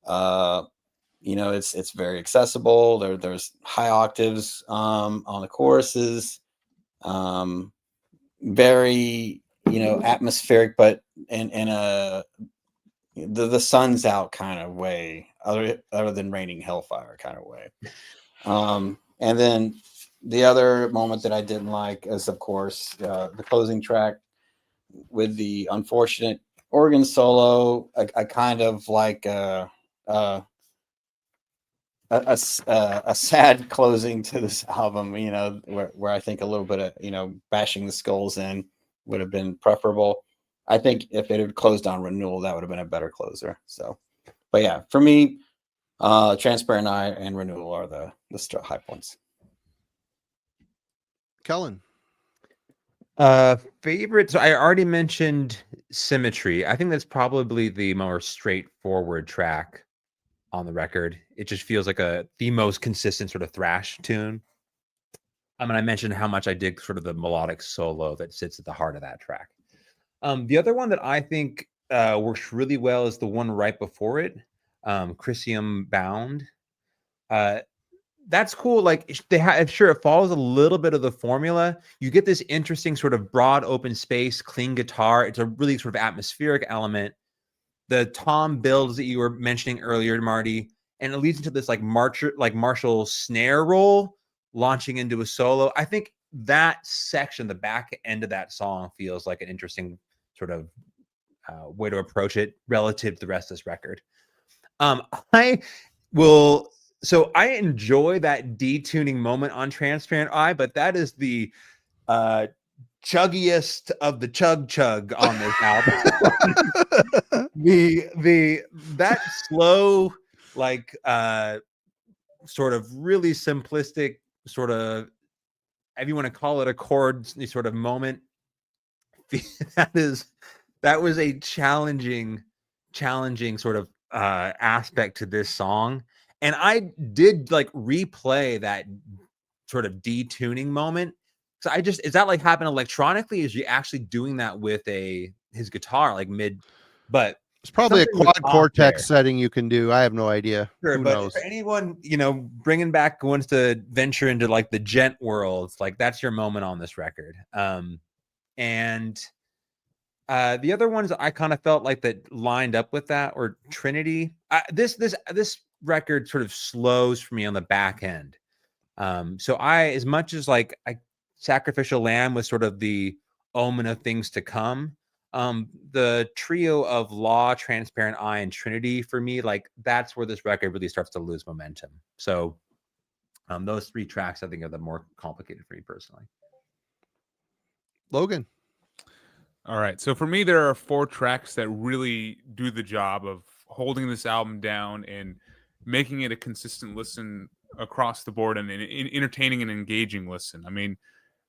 You know, it's very accessible. There's high octaves on the choruses. Very, you know, atmospheric, but in a the sun's out kind of way, other than raining hellfire kind of way. And then the other moment that I didn't like is, of course, the closing track with the unfortunate organ solo. I kind of like a sad closing to this album, you know, where I think a little bit of, you know, bashing the skulls in would have been preferable. I think if it had closed on Renewal, that would have been a better closer. So, but yeah, for me, Transparent Eye and Renewal are the high points. Kellen. Favorite. So I already mentioned Symmetry. I think that's probably the more straightforward track on the record. It just feels like the most consistent sort of thrash tune. I mean, I mentioned how much I dig sort of the melodic solo that sits at the heart of that track. The other one that I think works really well is the one right before it, Chrysium Bound. That's cool. Like sure, it follows a little bit of the formula. You get this interesting sort of broad open space, clean guitar. It's a really sort of atmospheric element. The tom builds that you were mentioning earlier, Marty, and it leads into this like Marshall snare roll launching into a solo. I think that section, the back end of that song, feels like an interesting sort of way to approach it relative to the rest of this record. So I enjoy that detuning moment on Transparent Eye, but that is the chuggiest of the chug on this album. that slow, like sort of really simplistic sort of, if you want to call it a chord sort of moment, that was a challenging sort of aspect to this song. And I did like replay that sort of detuning moment. So is that like happen electronically? Is you actually doing that with his guitar like mid? But it's probably a quad cortex setting you can do. I have no idea. Sure, who but knows? For anyone, you know, wants to venture into like the gent world, like that's your moment on this record. And the other ones I kind of felt like that lined up with that, or Trinity. This record sort of slows for me on the back end. So as much as like Sacrificial Lamb was sort of the omen of things to come, the trio of Law, Transparent Eye, and Trinity, for me, like that's where this record really starts to lose momentum. So those three tracks I think are the more complicated for me personally. Logan. All right. So for me, there are 4 tracks that really do the job of holding this album down and making it a consistent listen across the board and an entertaining and engaging listen. I mean,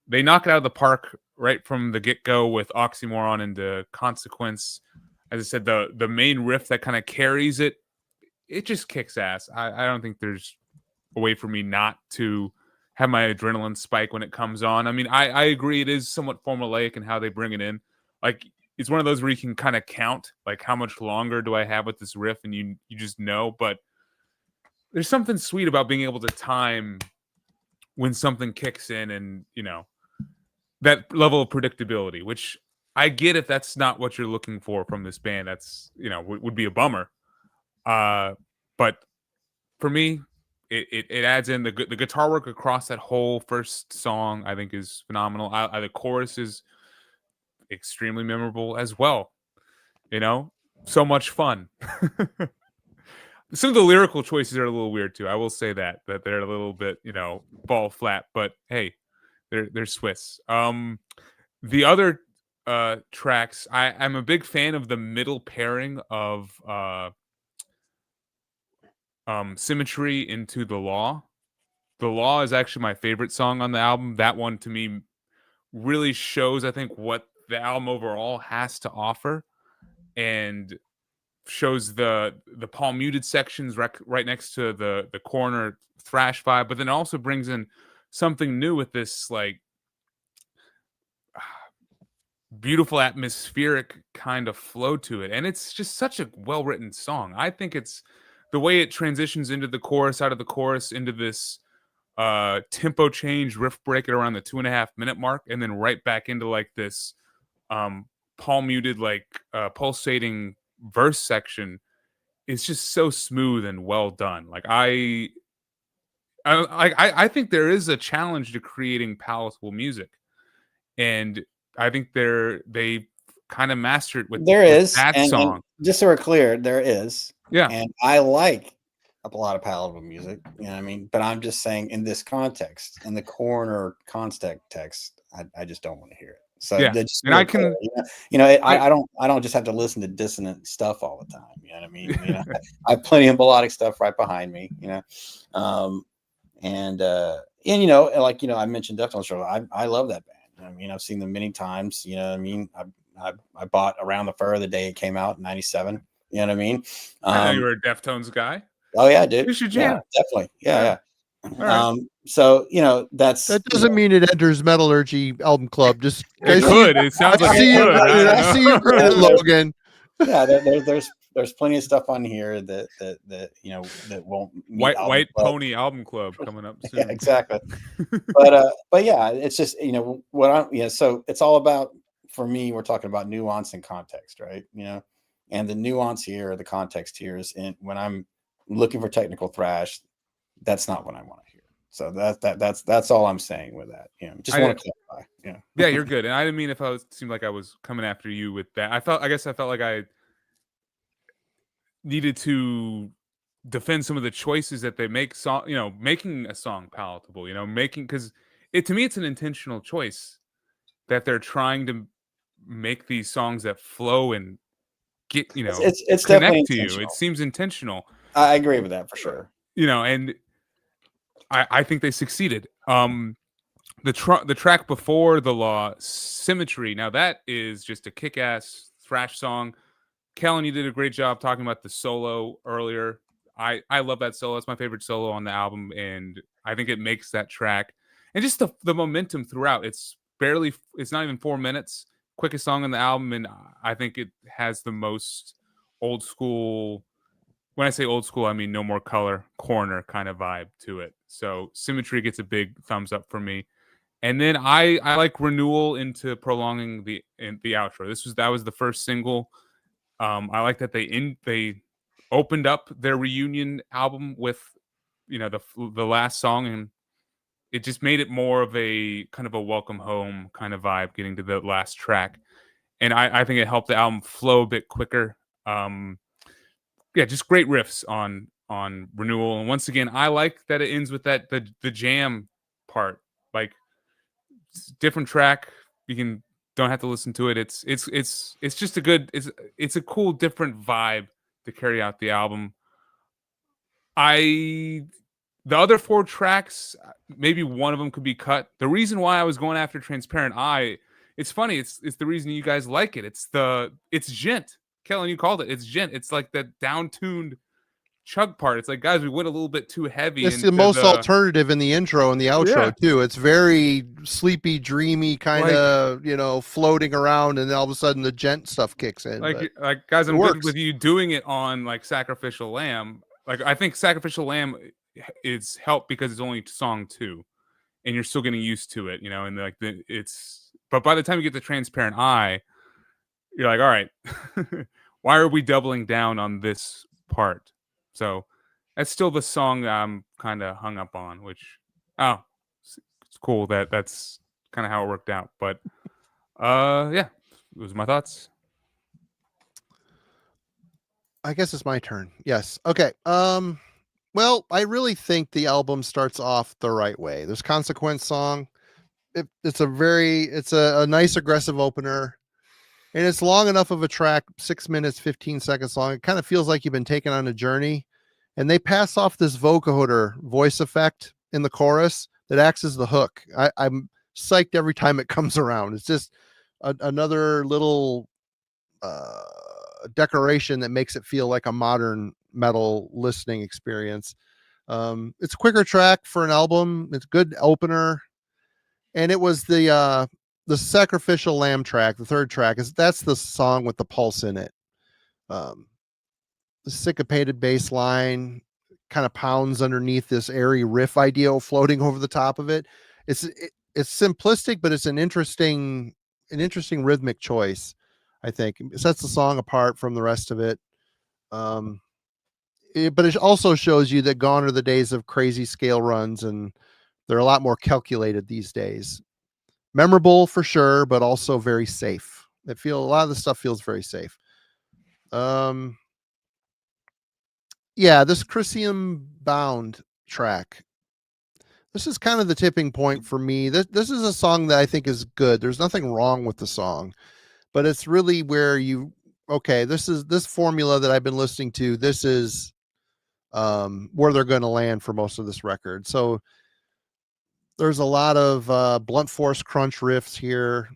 they knock it out of the park right from the get-go with Oxymoron and the Consequence. As I said, the main riff that kind of carries it, it just kicks ass. I don't think there's a way for me not to have my adrenaline spike when it comes on. I mean, I agree it is somewhat formulaic in how they bring it in. Like, it's one of those where you can kind of count, like, how much longer do I have with this riff, and you just know. But there's something sweet about being able to time when something kicks in, and, you know, that level of predictability, which I get if that's not what you're looking for from this band. That's, you know, would be a bummer. But for me, it adds in the guitar work across that whole first song. I think is phenomenal. The chorus is extremely memorable as well. You know, so much fun. Some of the lyrical choices are a little weird too. I will say that they're a little bit, ball flat, but hey, they're Swiss. The other tracks, I'm a big fan of the middle pairing of Symmetry into The Law. The Law is actually my favorite song on the album. That one to me really shows, I think, what the album overall has to offer, and shows the palm muted sections right next to the Coroner thrash vibe, but then also brings in something new with this like beautiful atmospheric kind of flow to it. And it's just such a well-written song. I think it's the way it transitions into the chorus, out of the chorus, into this tempo change, riff break at around the 2.5 minute mark, and then right back into like this palm muted, like pulsating verse section. It's just so smooth and well done. Like I think there is a challenge to creating palatable music, and I think they kind of mastered with that song. And just so we're clear, there is. Yeah. And I like a lot of palatable music, you know what I mean? But I'm just saying, in this context, in the Coroner context, I just don't want to hear it. So yeah, and I can, I don't just have to listen to dissonant stuff all the time. You know what I mean? I have plenty of melodic stuff right behind me. And I mentioned Deftones. I love that band. I mean, I've seen them many times. You know what I mean? I bought Around the Fur the day it came out in '97. You know what I mean? I know you were a Deftones guy. Oh yeah, dude. You should jam. Yeah, definitely. Yeah. Right. So that doesn't mean it enters Metallurgy Album Club. Just it could. It sounds like it could. I see you, Logan. Yeah, there's plenty of stuff on here that won't White Pony Album Club coming up soon. Yeah, exactly. but yeah, it's just so it's all about, for me, we're talking about nuance and context, right? And the nuance here, or the context here, is when I'm looking for technical thrash, that's not what I want to hear. So that's all I'm saying with that. Just want to clarify. Yeah, you're good. And I didn't mean if seemed like I was coming after you with that. I guess I felt like I needed to defend some of the choices that they make, making a song palatable, because to me it's an intentional choice that they're trying to make these songs that flow and get, it's connect to you. It seems intentional. I agree with that for sure. And I think they succeeded. The track before The Law, Symmetry. Now that is just a kick-ass thrash song. Kellen, you did a great job talking about the solo earlier. I love that solo. It's my favorite solo on the album, and I think it makes that track. And just the momentum throughout. It's not even 4 minutes. Quickest song on the album, and I think it has the most old school. When I say old school, I mean No More Color, Coroner kind of vibe to it. So Symmetry gets a big thumbs up for me. And then I like Renewal into prolonging the outro. That was the first single. I like that they opened up their reunion album with the last song, and it just made it more of a kind of a welcome home kind of vibe getting to the last track. And I think it helped the album flow a bit quicker. Just great riffs on Renewal. And once again, I like that it ends with that the jam part. Like, different track, don't have to listen to it. It's just it's a cool different vibe to carry out the album. The other 4 tracks, maybe one of them could be cut. The reason why I was going after Transparent Eye, it's funny. It's the reason you guys like it. It's djent. Kellen, you called it. It's djent. It's like that down-tuned chug part. It's like, guys, we went a little bit too heavy. It's the most alternative in the intro and the outro too. It's very sleepy, dreamy, kind of floating around, and then all of a sudden the djent stuff kicks in. Like guys, I'm good with you doing it on like Sacrificial Lamb. Like, I think Sacrificial Lamb is helped because it's only song 2, and you're still getting used to it, and like but by the time you get the Transparent Eye, you're like, all right, why are we doubling down on this part? So That's still the song I'm kind of hung up on, which it's cool that that's kind of how it worked out. But yeah, those are my thoughts. I guess it's my turn. Yes. Okay. Well, I really think the album starts off the right way. There's Consequence song. It's a nice aggressive opener, and it's long enough of a track, 6 minutes 15 seconds long. It kind of feels like you've been taken on a journey, and they pass off this vocoder voice effect in the chorus that acts as the hook. I'm psyched every time it comes around. It's just another little decoration that makes it feel like a modern metal listening experience. It's a quicker track for an album. It's a good opener, and it was the Sacrificial Lamb track. The third track that's the song with the pulse in it. The syncopated bass line kind of pounds underneath this airy riff idea floating over the top of it. It's simplistic, but it's an interesting rhythmic choice. I think it sets the song apart from the rest of it. But it also shows you that gone are the days of crazy scale runs, and they're a lot more calculated these days. Memorable for sure, but also very safe. A lot of the stuff feels very safe. Yeah, this Chrysium Bound track. This is kind of the tipping point for me. This is a song that I think is good. There's nothing wrong with the song, but it's really where this formula that I've been listening to. This is where they're going to land for most of this record. So there's a lot of blunt force crunch riffs here,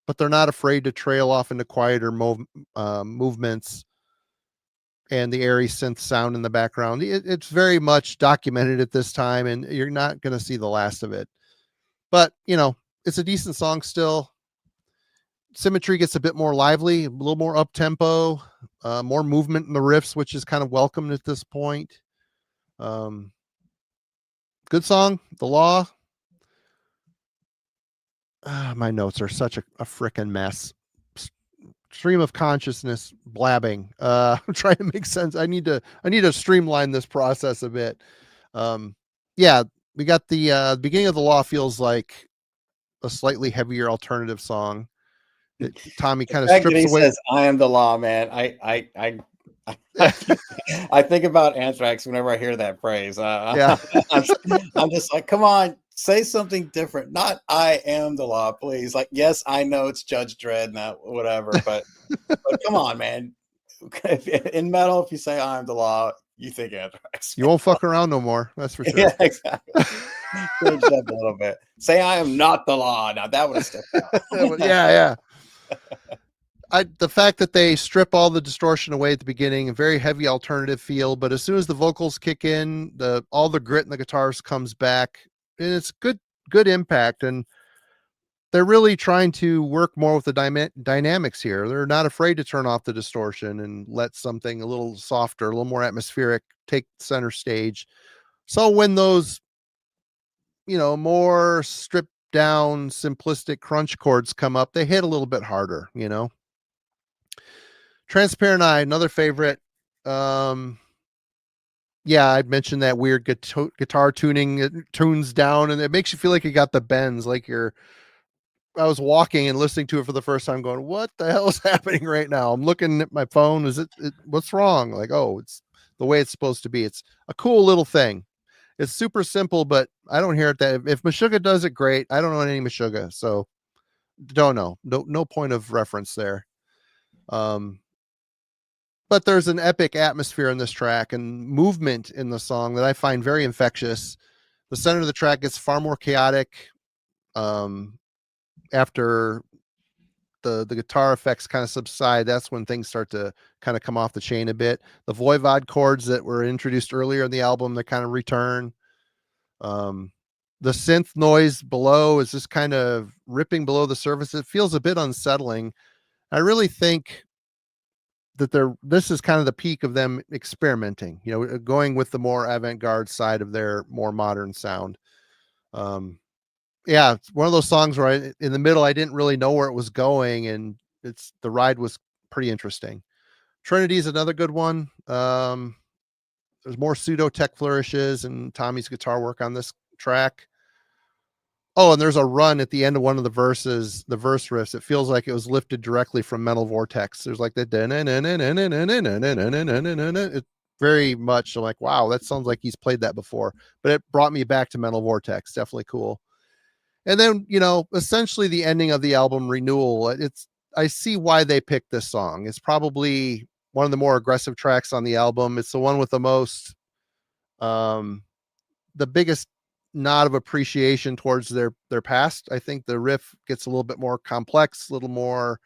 but they're not afraid to trail off into quieter movements and the airy synth sound in the background. It's very much documented at this time, and you're not going to see the last of it. But, it's a decent song still. Symmetry gets a bit more lively, a little more up-tempo, more movement in the riffs, which is kind of welcomed at this point. Good song, The Law. My notes are such a frickin' mess. Stream of consciousness blabbing. I'm trying to make sense. I need to streamline this process a bit. Yeah, we got the beginning of The Law feels like a slightly heavier alternative song. Tommy kind of strips away. Says, "I am the law, man." I think about Anthrax whenever I hear that phrase. Yeah. I'm just like, come on, say something different. Not "I am the law," please. Like, yes, I know it's Judge Dredd, not whatever, but come on, man. In metal, if you say "I am the law," you think Anthrax. You won't fuck around no more. That's for sure. Yeah, exactly. Change up a little bit. Say "I am not the law." Now that would have stuck out. Yeah. The fact that they strip all the distortion away at the beginning, a very heavy alternative feel, but as soon as the vocals kick in, all the grit in the guitars comes back, and it's good impact. And they're really trying to work more with the dynamics here. They're not afraid to turn off the distortion and let something a little softer, a little more atmospheric take center stage. So when those, more stripped down, simplistic crunch chords come up, they hit a little bit harder, Transparent Eye, another favorite. Yeah, I mentioned that weird guitar tuning. It tunes down, and it makes you feel like you got the bends, like I was walking and listening to it for the first time going, what the hell is happening right now? I'm looking at my phone. What's wrong? Like, oh, it's the way it's supposed to be. It's a cool little thing. It's super simple, but I don't hear it that if Meshuggah does it, great. I don't know any Meshuggah, so don't know. No point of reference there. But there's an epic atmosphere in this track and movement in the song that I find very infectious. The center of the track gets far more chaotic after the guitar effects kind of subside. That's when things start to kind of come off the chain a bit. The Voivod chords that were introduced earlier in the album, they kind of return. The synth noise below is just kind of ripping below the surface. It feels a bit unsettling. I really think that this is kind of the peak of them experimenting, going with the more avant-garde side of their more modern sound. Yeah, it's one of those songs where in the middle, I didn't really know where it was going, and the ride was pretty interesting. Trinity is another good one. There's more pseudo tech flourishes and Tommy's guitar work on this track. Oh, and there's a run at the end of one of the verses, the verse riffs. It feels like it was lifted directly from Mental Vortex. There's like that. It very much like, wow, that sounds like he's played that before. But it brought me back to Mental Vortex. Definitely cool. And then, essentially the ending of the album, Renewal. I see why they picked this song. It's probably one of the more aggressive tracks on the album. It's the one with the most, the biggest nod of appreciation towards their past. I think the riff gets a little bit more complex, a little more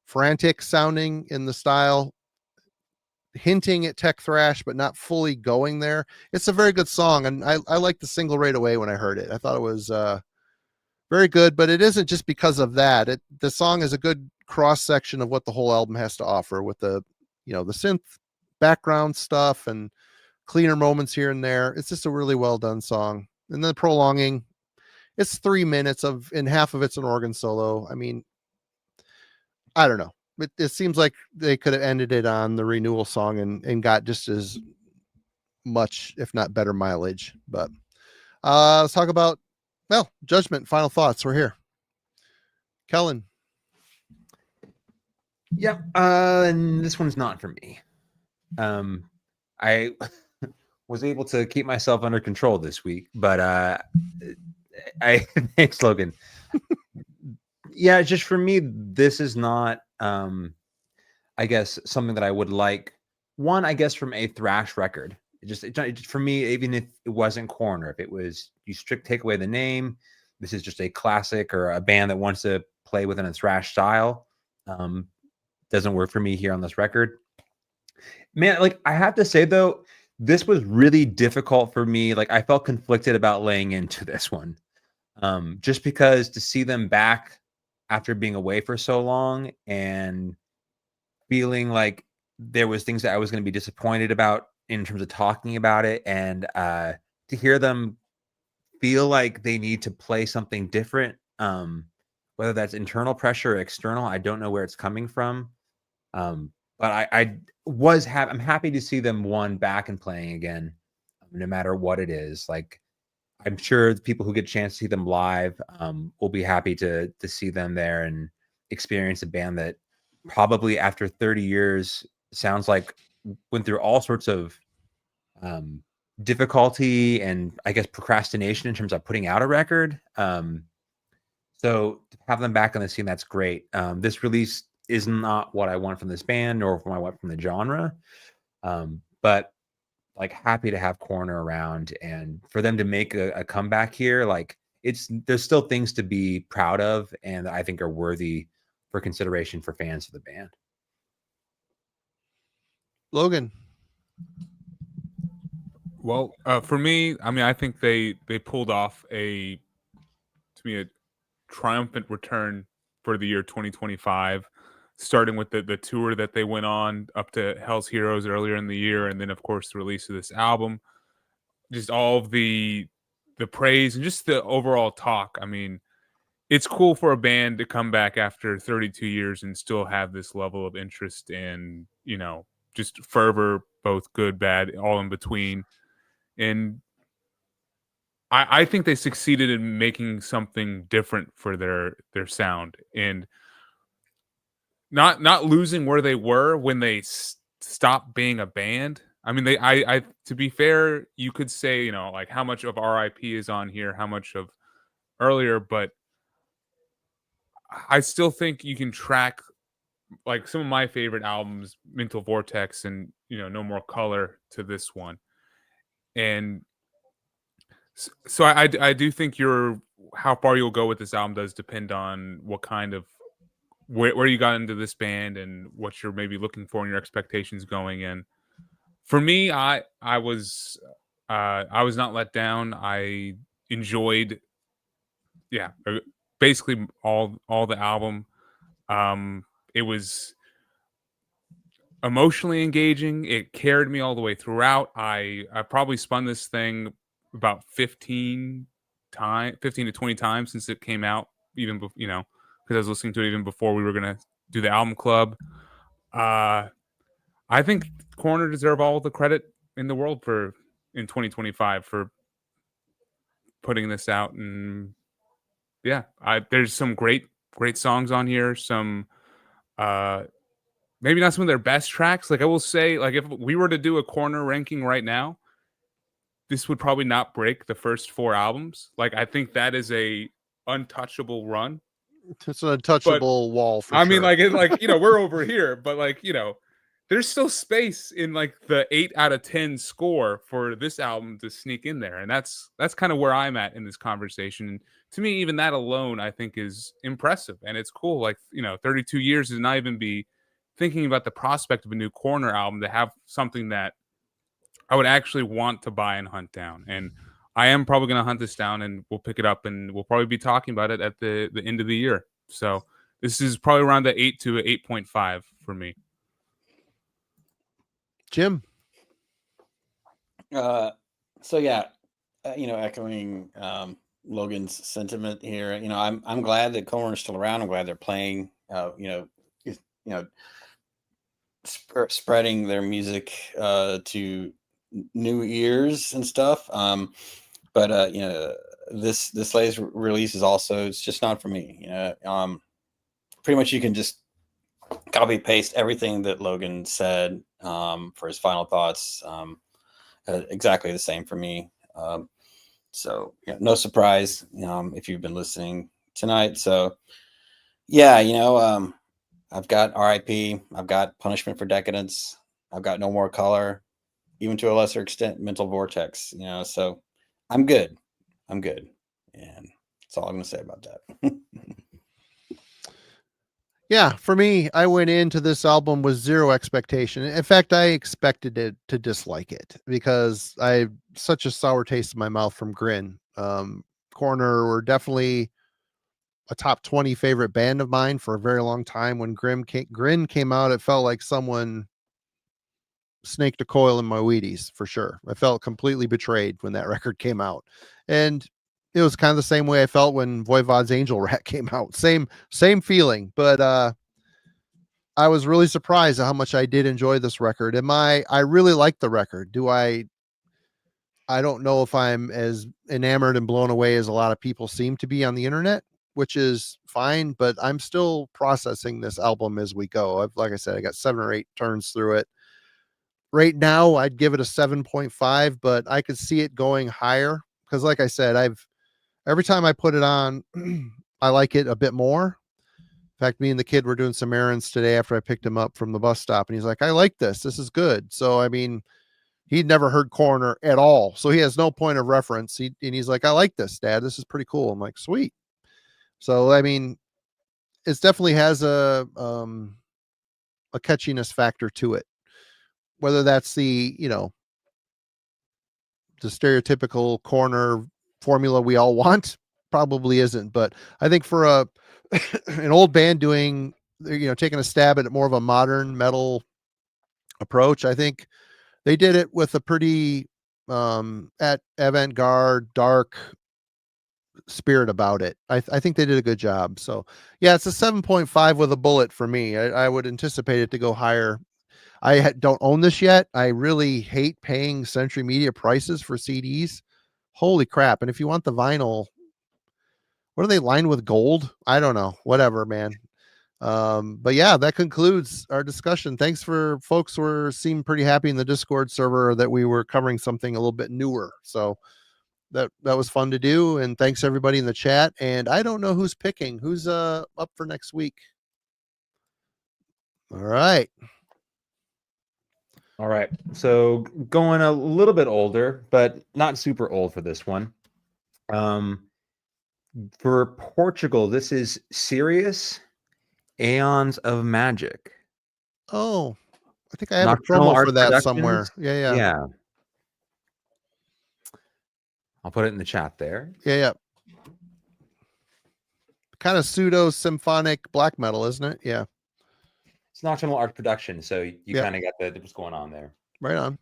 frantic sounding in the style, hinting at tech thrash, but not fully going there. It's a very good song, and I liked the single right away when I heard it. I thought it was very good, but it isn't just because of that. The song is a good cross section of what the whole album has to offer, with the the synth background stuff and cleaner moments here and there. It's just a really well done song. And then the prolonging, it's 3 minutes and half of it's an organ solo. I mean, I don't know. It seems like they could have ended it on the Renewal song and got just as much, if not better, mileage. But let's talk about, Judgment. Final thoughts. We're here. Kellen. Yep. And this one's not for me. I was able to keep myself under control this week, but thanks, Logan. Yeah, just for me, this is not I guess something that I would like. One, I guess, from a thrash record. It for me, even if it wasn't Coroner, if it was, you take away the name, this is just a classic or a band that wants to play within a thrash style. Doesn't work for me here on this record. Man, like, I have to say though, this was really difficult for me. Like, I felt conflicted about laying into this one. Just because to see them back after being away for so long and feeling like there was things that I was going to be disappointed about in terms of talking about it, and to hear them feel like they need to play something different, whether that's internal pressure or external, I don't know where it's coming from. But I'm happy to see them back and playing again, no matter what it is. Like, I'm sure the people who get a chance to see them live will be happy to see them there and experience a band that probably after 30 years sounds like went through all sorts of difficulty and, I guess, procrastination in terms of putting out a record. So to have them back on the scene, that's great. This release is not what I want from this band or what I want from the genre. But like, happy to have Coroner around, and for them to make a comeback here. Like, there's still things to be proud of, and I think are worthy for consideration for fans of the band. Logan. Well, for me, I mean, I think they pulled off a triumphant return for the year 2025, starting with the tour that they went on up to Hell's Heroes earlier in the year, and then of course the release of this album. Just all of the praise and just the overall talk. I mean, it's cool for a band to come back after 32 years and still have this level of interest and, just fervor, both good, bad, all in between. And I think they succeeded in making something different for their sound, and not losing where they were when they stopped being a band. I mean, I to be fair, you could say, like, how much of RIP is on here, how much of earlier, but I still think you can track, like, some of my favorite albums, Mental Vortex and, No More Color, to this one. And so I do think how far you'll go with this album does depend on what kind of where you got into this band and what you're maybe looking for in your expectations going in. For me, I was not let down. I enjoyed, basically all the album. It was emotionally engaging. It carried me all the way throughout. I probably spun this thing about 15 to 20 times since it came out, even because I was listening to it even before we were gonna do the album club. I think Coroner deserve all the credit in the world in 2025 for putting this out. And yeah, there's some great songs on here. Some maybe not some of their best tracks. Like I will say, like if we were to do a corner ranking right now, this would probably not break the first 4 albums. Like I think that is a untouchable run. It's an untouchable wall for sure. I mean, like we're over here, but like, there's still space in like the 8 out of 10 score for this album to sneak in there. And that's kind of where I'm at in this conversation. And to me, even that alone, I think is impressive. And it's cool. Like, 32 years to not even be thinking about the prospect of a new Coroner album, to have something that I would actually want to buy and hunt down. And I am probably going to hunt this down, and we'll pick it up, and we'll probably be talking about it at the end of the year. So this is probably around the 8 to 8.5 for me. Jim. So yeah, echoing Logan's sentiment here. I'm glad that Coroner's still around. I'm glad they're playing. Spreading their music to new ears and stuff. But this latest release is also, it's just not for me. Pretty much you can just copy paste everything that Logan said for his final thoughts. Exactly the same for me. So no surprise if you've been listening tonight. So yeah, I've got RIP, I've got Punishment for Decadence, I've got No More Color, even to a lesser extent Mental Vortex, so I'm good. And that's all I'm going to say about that. Yeah, for me, I went into this album with zero expectation. In fact, I expected it to dislike it because I have such a sour taste in my mouth from Grin. Coroner were definitely a top 20 favorite band of mine for a very long time. When Grin came out, it felt like someone snaked a coil in my Wheaties, for sure. I felt completely betrayed when that record came out. And it was kind of the same way I felt when Voivod's Angel Rat came out. Same feeling. But I was really surprised at how much I did enjoy this record. I really like the record. I don't know if I'm as enamored and blown away as a lot of people seem to be on the internet, which is fine, but I'm still processing this album as we go. Like I said, I got 7 or 8 turns through it. Right now, I'd give it a 7.5, but I could see it going higher because, like I said, every time I put it on, I like it a bit more. In fact, me and the kid were doing some errands today after I picked him up from the bus stop, and he's like, "I like this. This is good." So, I mean, he'd never heard Coroner at all, so he has no point of reference. He's like, "I like this, Dad. This is pretty cool." I'm like, "Sweet." So, I mean, it definitely has a catchiness factor to it. Whether that's the stereotypical Coroner formula we all want, probably isn't. But I think for an old band doing, taking a stab at more of a modern metal approach, I think they did it with a pretty avant-garde, dark spirit about it. I think they did a good job. So yeah, it's a 7.5 with a bullet for me. I would anticipate it to go higher. I don't own this yet. I really hate paying Century Media prices for CDs. Holy crap. And if you want the vinyl, what are they lined with gold? I don't know. Whatever, man. But yeah, that concludes our discussion. Thanks for folks who seemed pretty happy in the Discord server that we were covering something a little bit newer. So that was fun to do. And thanks everybody in the chat. And I don't know who's picking. Who's up for next week? All right. All right. So going a little bit older, but not super old for this one. For Portugal, this is Sirius Aeons of Magic. Oh, I think I have Nocturnal a promo Art for that Productions. somewhere. Yeah. I'll put it in the chat there. Yeah. Kind of pseudo symphonic black metal, isn't it? Yeah. It's Nocturnal Art Production, so you kind of got what's going on there. Right on.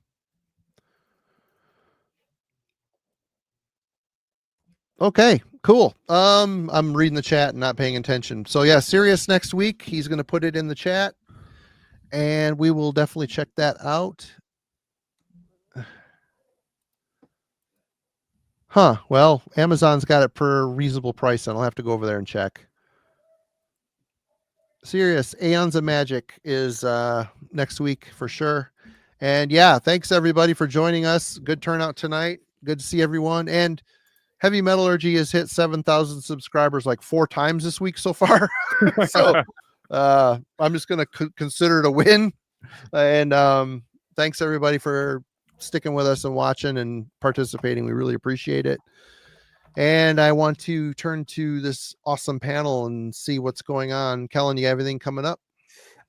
Okay, cool. I'm reading the chat and not paying attention. So yeah, Sirius next week. He's going to put it in the chat, and we will definitely check that out. Huh. Well, Amazon's got it for a reasonable price, and I'll have to go over there and check. Serious. Aeons of Magic is next week for sure. And yeah, thanks everybody for joining us. Good turnout tonight. Good to see everyone. And Heavy Metallurgy has hit 7,000 subscribers like 4 times this week so far. So I'm just going to consider it a win. And thanks everybody for sticking with us and watching and participating. We really appreciate it. And I want to turn to this awesome panel and see what's going on. Kellen, you have anything coming up?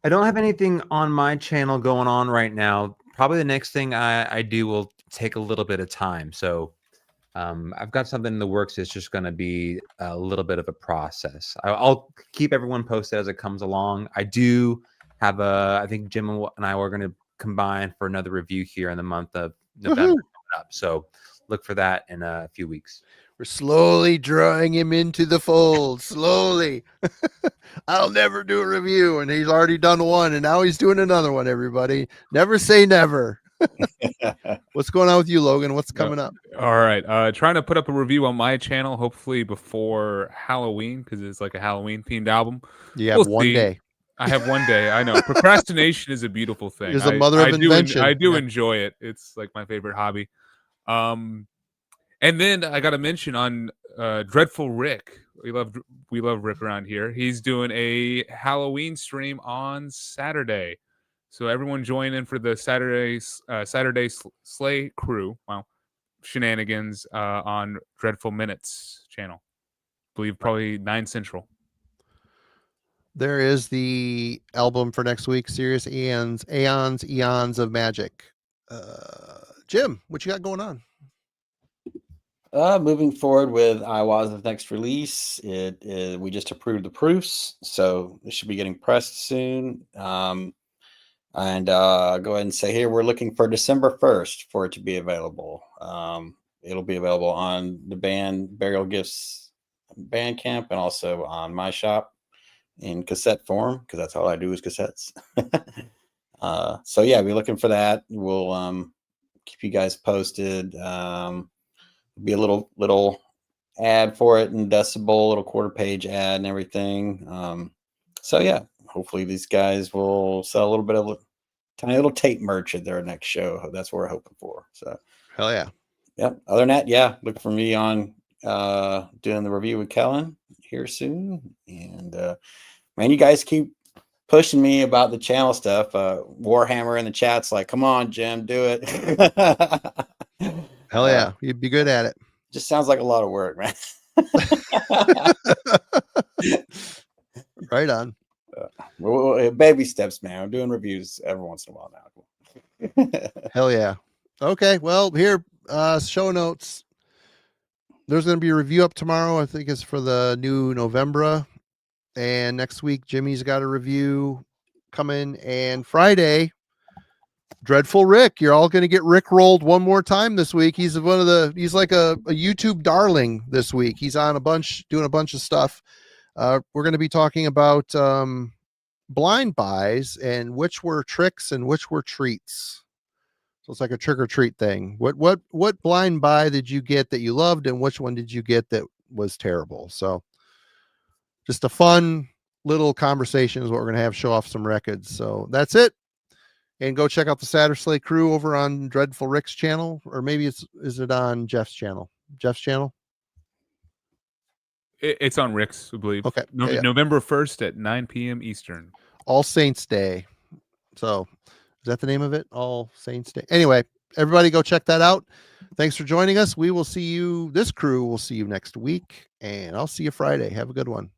I don't have anything on my channel going on right now. Probably the next thing I do will take a little bit of time. So I've got something in the works. It's just going to be a little bit of a process. I'll keep everyone posted as it comes along. I do have I think Jim and I were going to combine for another review here in the month of November coming up. So look for that in a few weeks. We're slowly drawing him into the fold. Slowly. I'll never do a review, and he's already done one, and now he's doing another one, everybody. Never say never. What's going on with you, Logan? What's coming up? All right. Trying to put up a review on my channel, hopefully before Halloween, because it's like a Halloween themed album. You have one day. I have one day. I know. Procrastination is a beautiful thing. It's a mother of invention. I do enjoy it. It's like my favorite hobby. And then I got to mention on Dreadful Rick. We love Rick around here. He's doing a Halloween stream on Saturday. So everyone join in for the Saturday Slay Crew. Well, shenanigans on Dreadful Minutes channel. I believe probably 9 Central. There is the album for next week, Serious Eons of Magic. Jim, what you got going on? Moving forward with Eihwaz's next release, we just approved the proofs, so it should be getting pressed soon. And go ahead and say here we're looking for December 1st for it to be available. It'll be available on the band Burial Gifts Bandcamp and also on my shop in cassette form, because that's all I do is cassettes. So yeah, we're looking for that. We'll keep you guys posted. Be a little ad for it in Decibel, little quarter-page ad and everything. So yeah, hopefully these guys will sell a little bit of tiny little tape merch at their next show. That's what we're hoping for. So hell yeah. Yep. Other than that, yeah, look for me on doing the review with Kellen here soon. And man, you guys keep pushing me about the channel stuff. Warhammer in the chat's like, come on, Jim, do it. Hell yeah, you'd be good at it. Just sounds like a lot of work, man. Right on. Baby steps, man. I'm doing reviews every once in a while now. Hell yeah. Okay, well, here, show notes. There's going to be a review up tomorrow. I think it's for the new November. And next week, Jimmy's got a review coming. And Friday, Dreadful Rick. You're all going to get Rick rolled one more time this week. He's he's like a YouTube darling this week. He's on doing a bunch of stuff. We're going to be talking about blind buys and which were tricks and which were treats. So it's like a trick or treat thing. What blind buy did you get that you loved, and which one did you get that was terrible? So just a fun little conversation is what we're going to have. Show off some records. So that's it. And go check out the Saturday Crew over on Dreadful Rick's channel, or maybe is it on Jeff's channel? Jeff's channel? It's on Rick's, I believe. Okay. Yeah. November 1st at 9 p.m. Eastern. All Saints Day. So is that the name of it? All Saints Day. Anyway, everybody go check that out. Thanks for joining us. This crew will see you next week, and I'll see you Friday. Have a good one.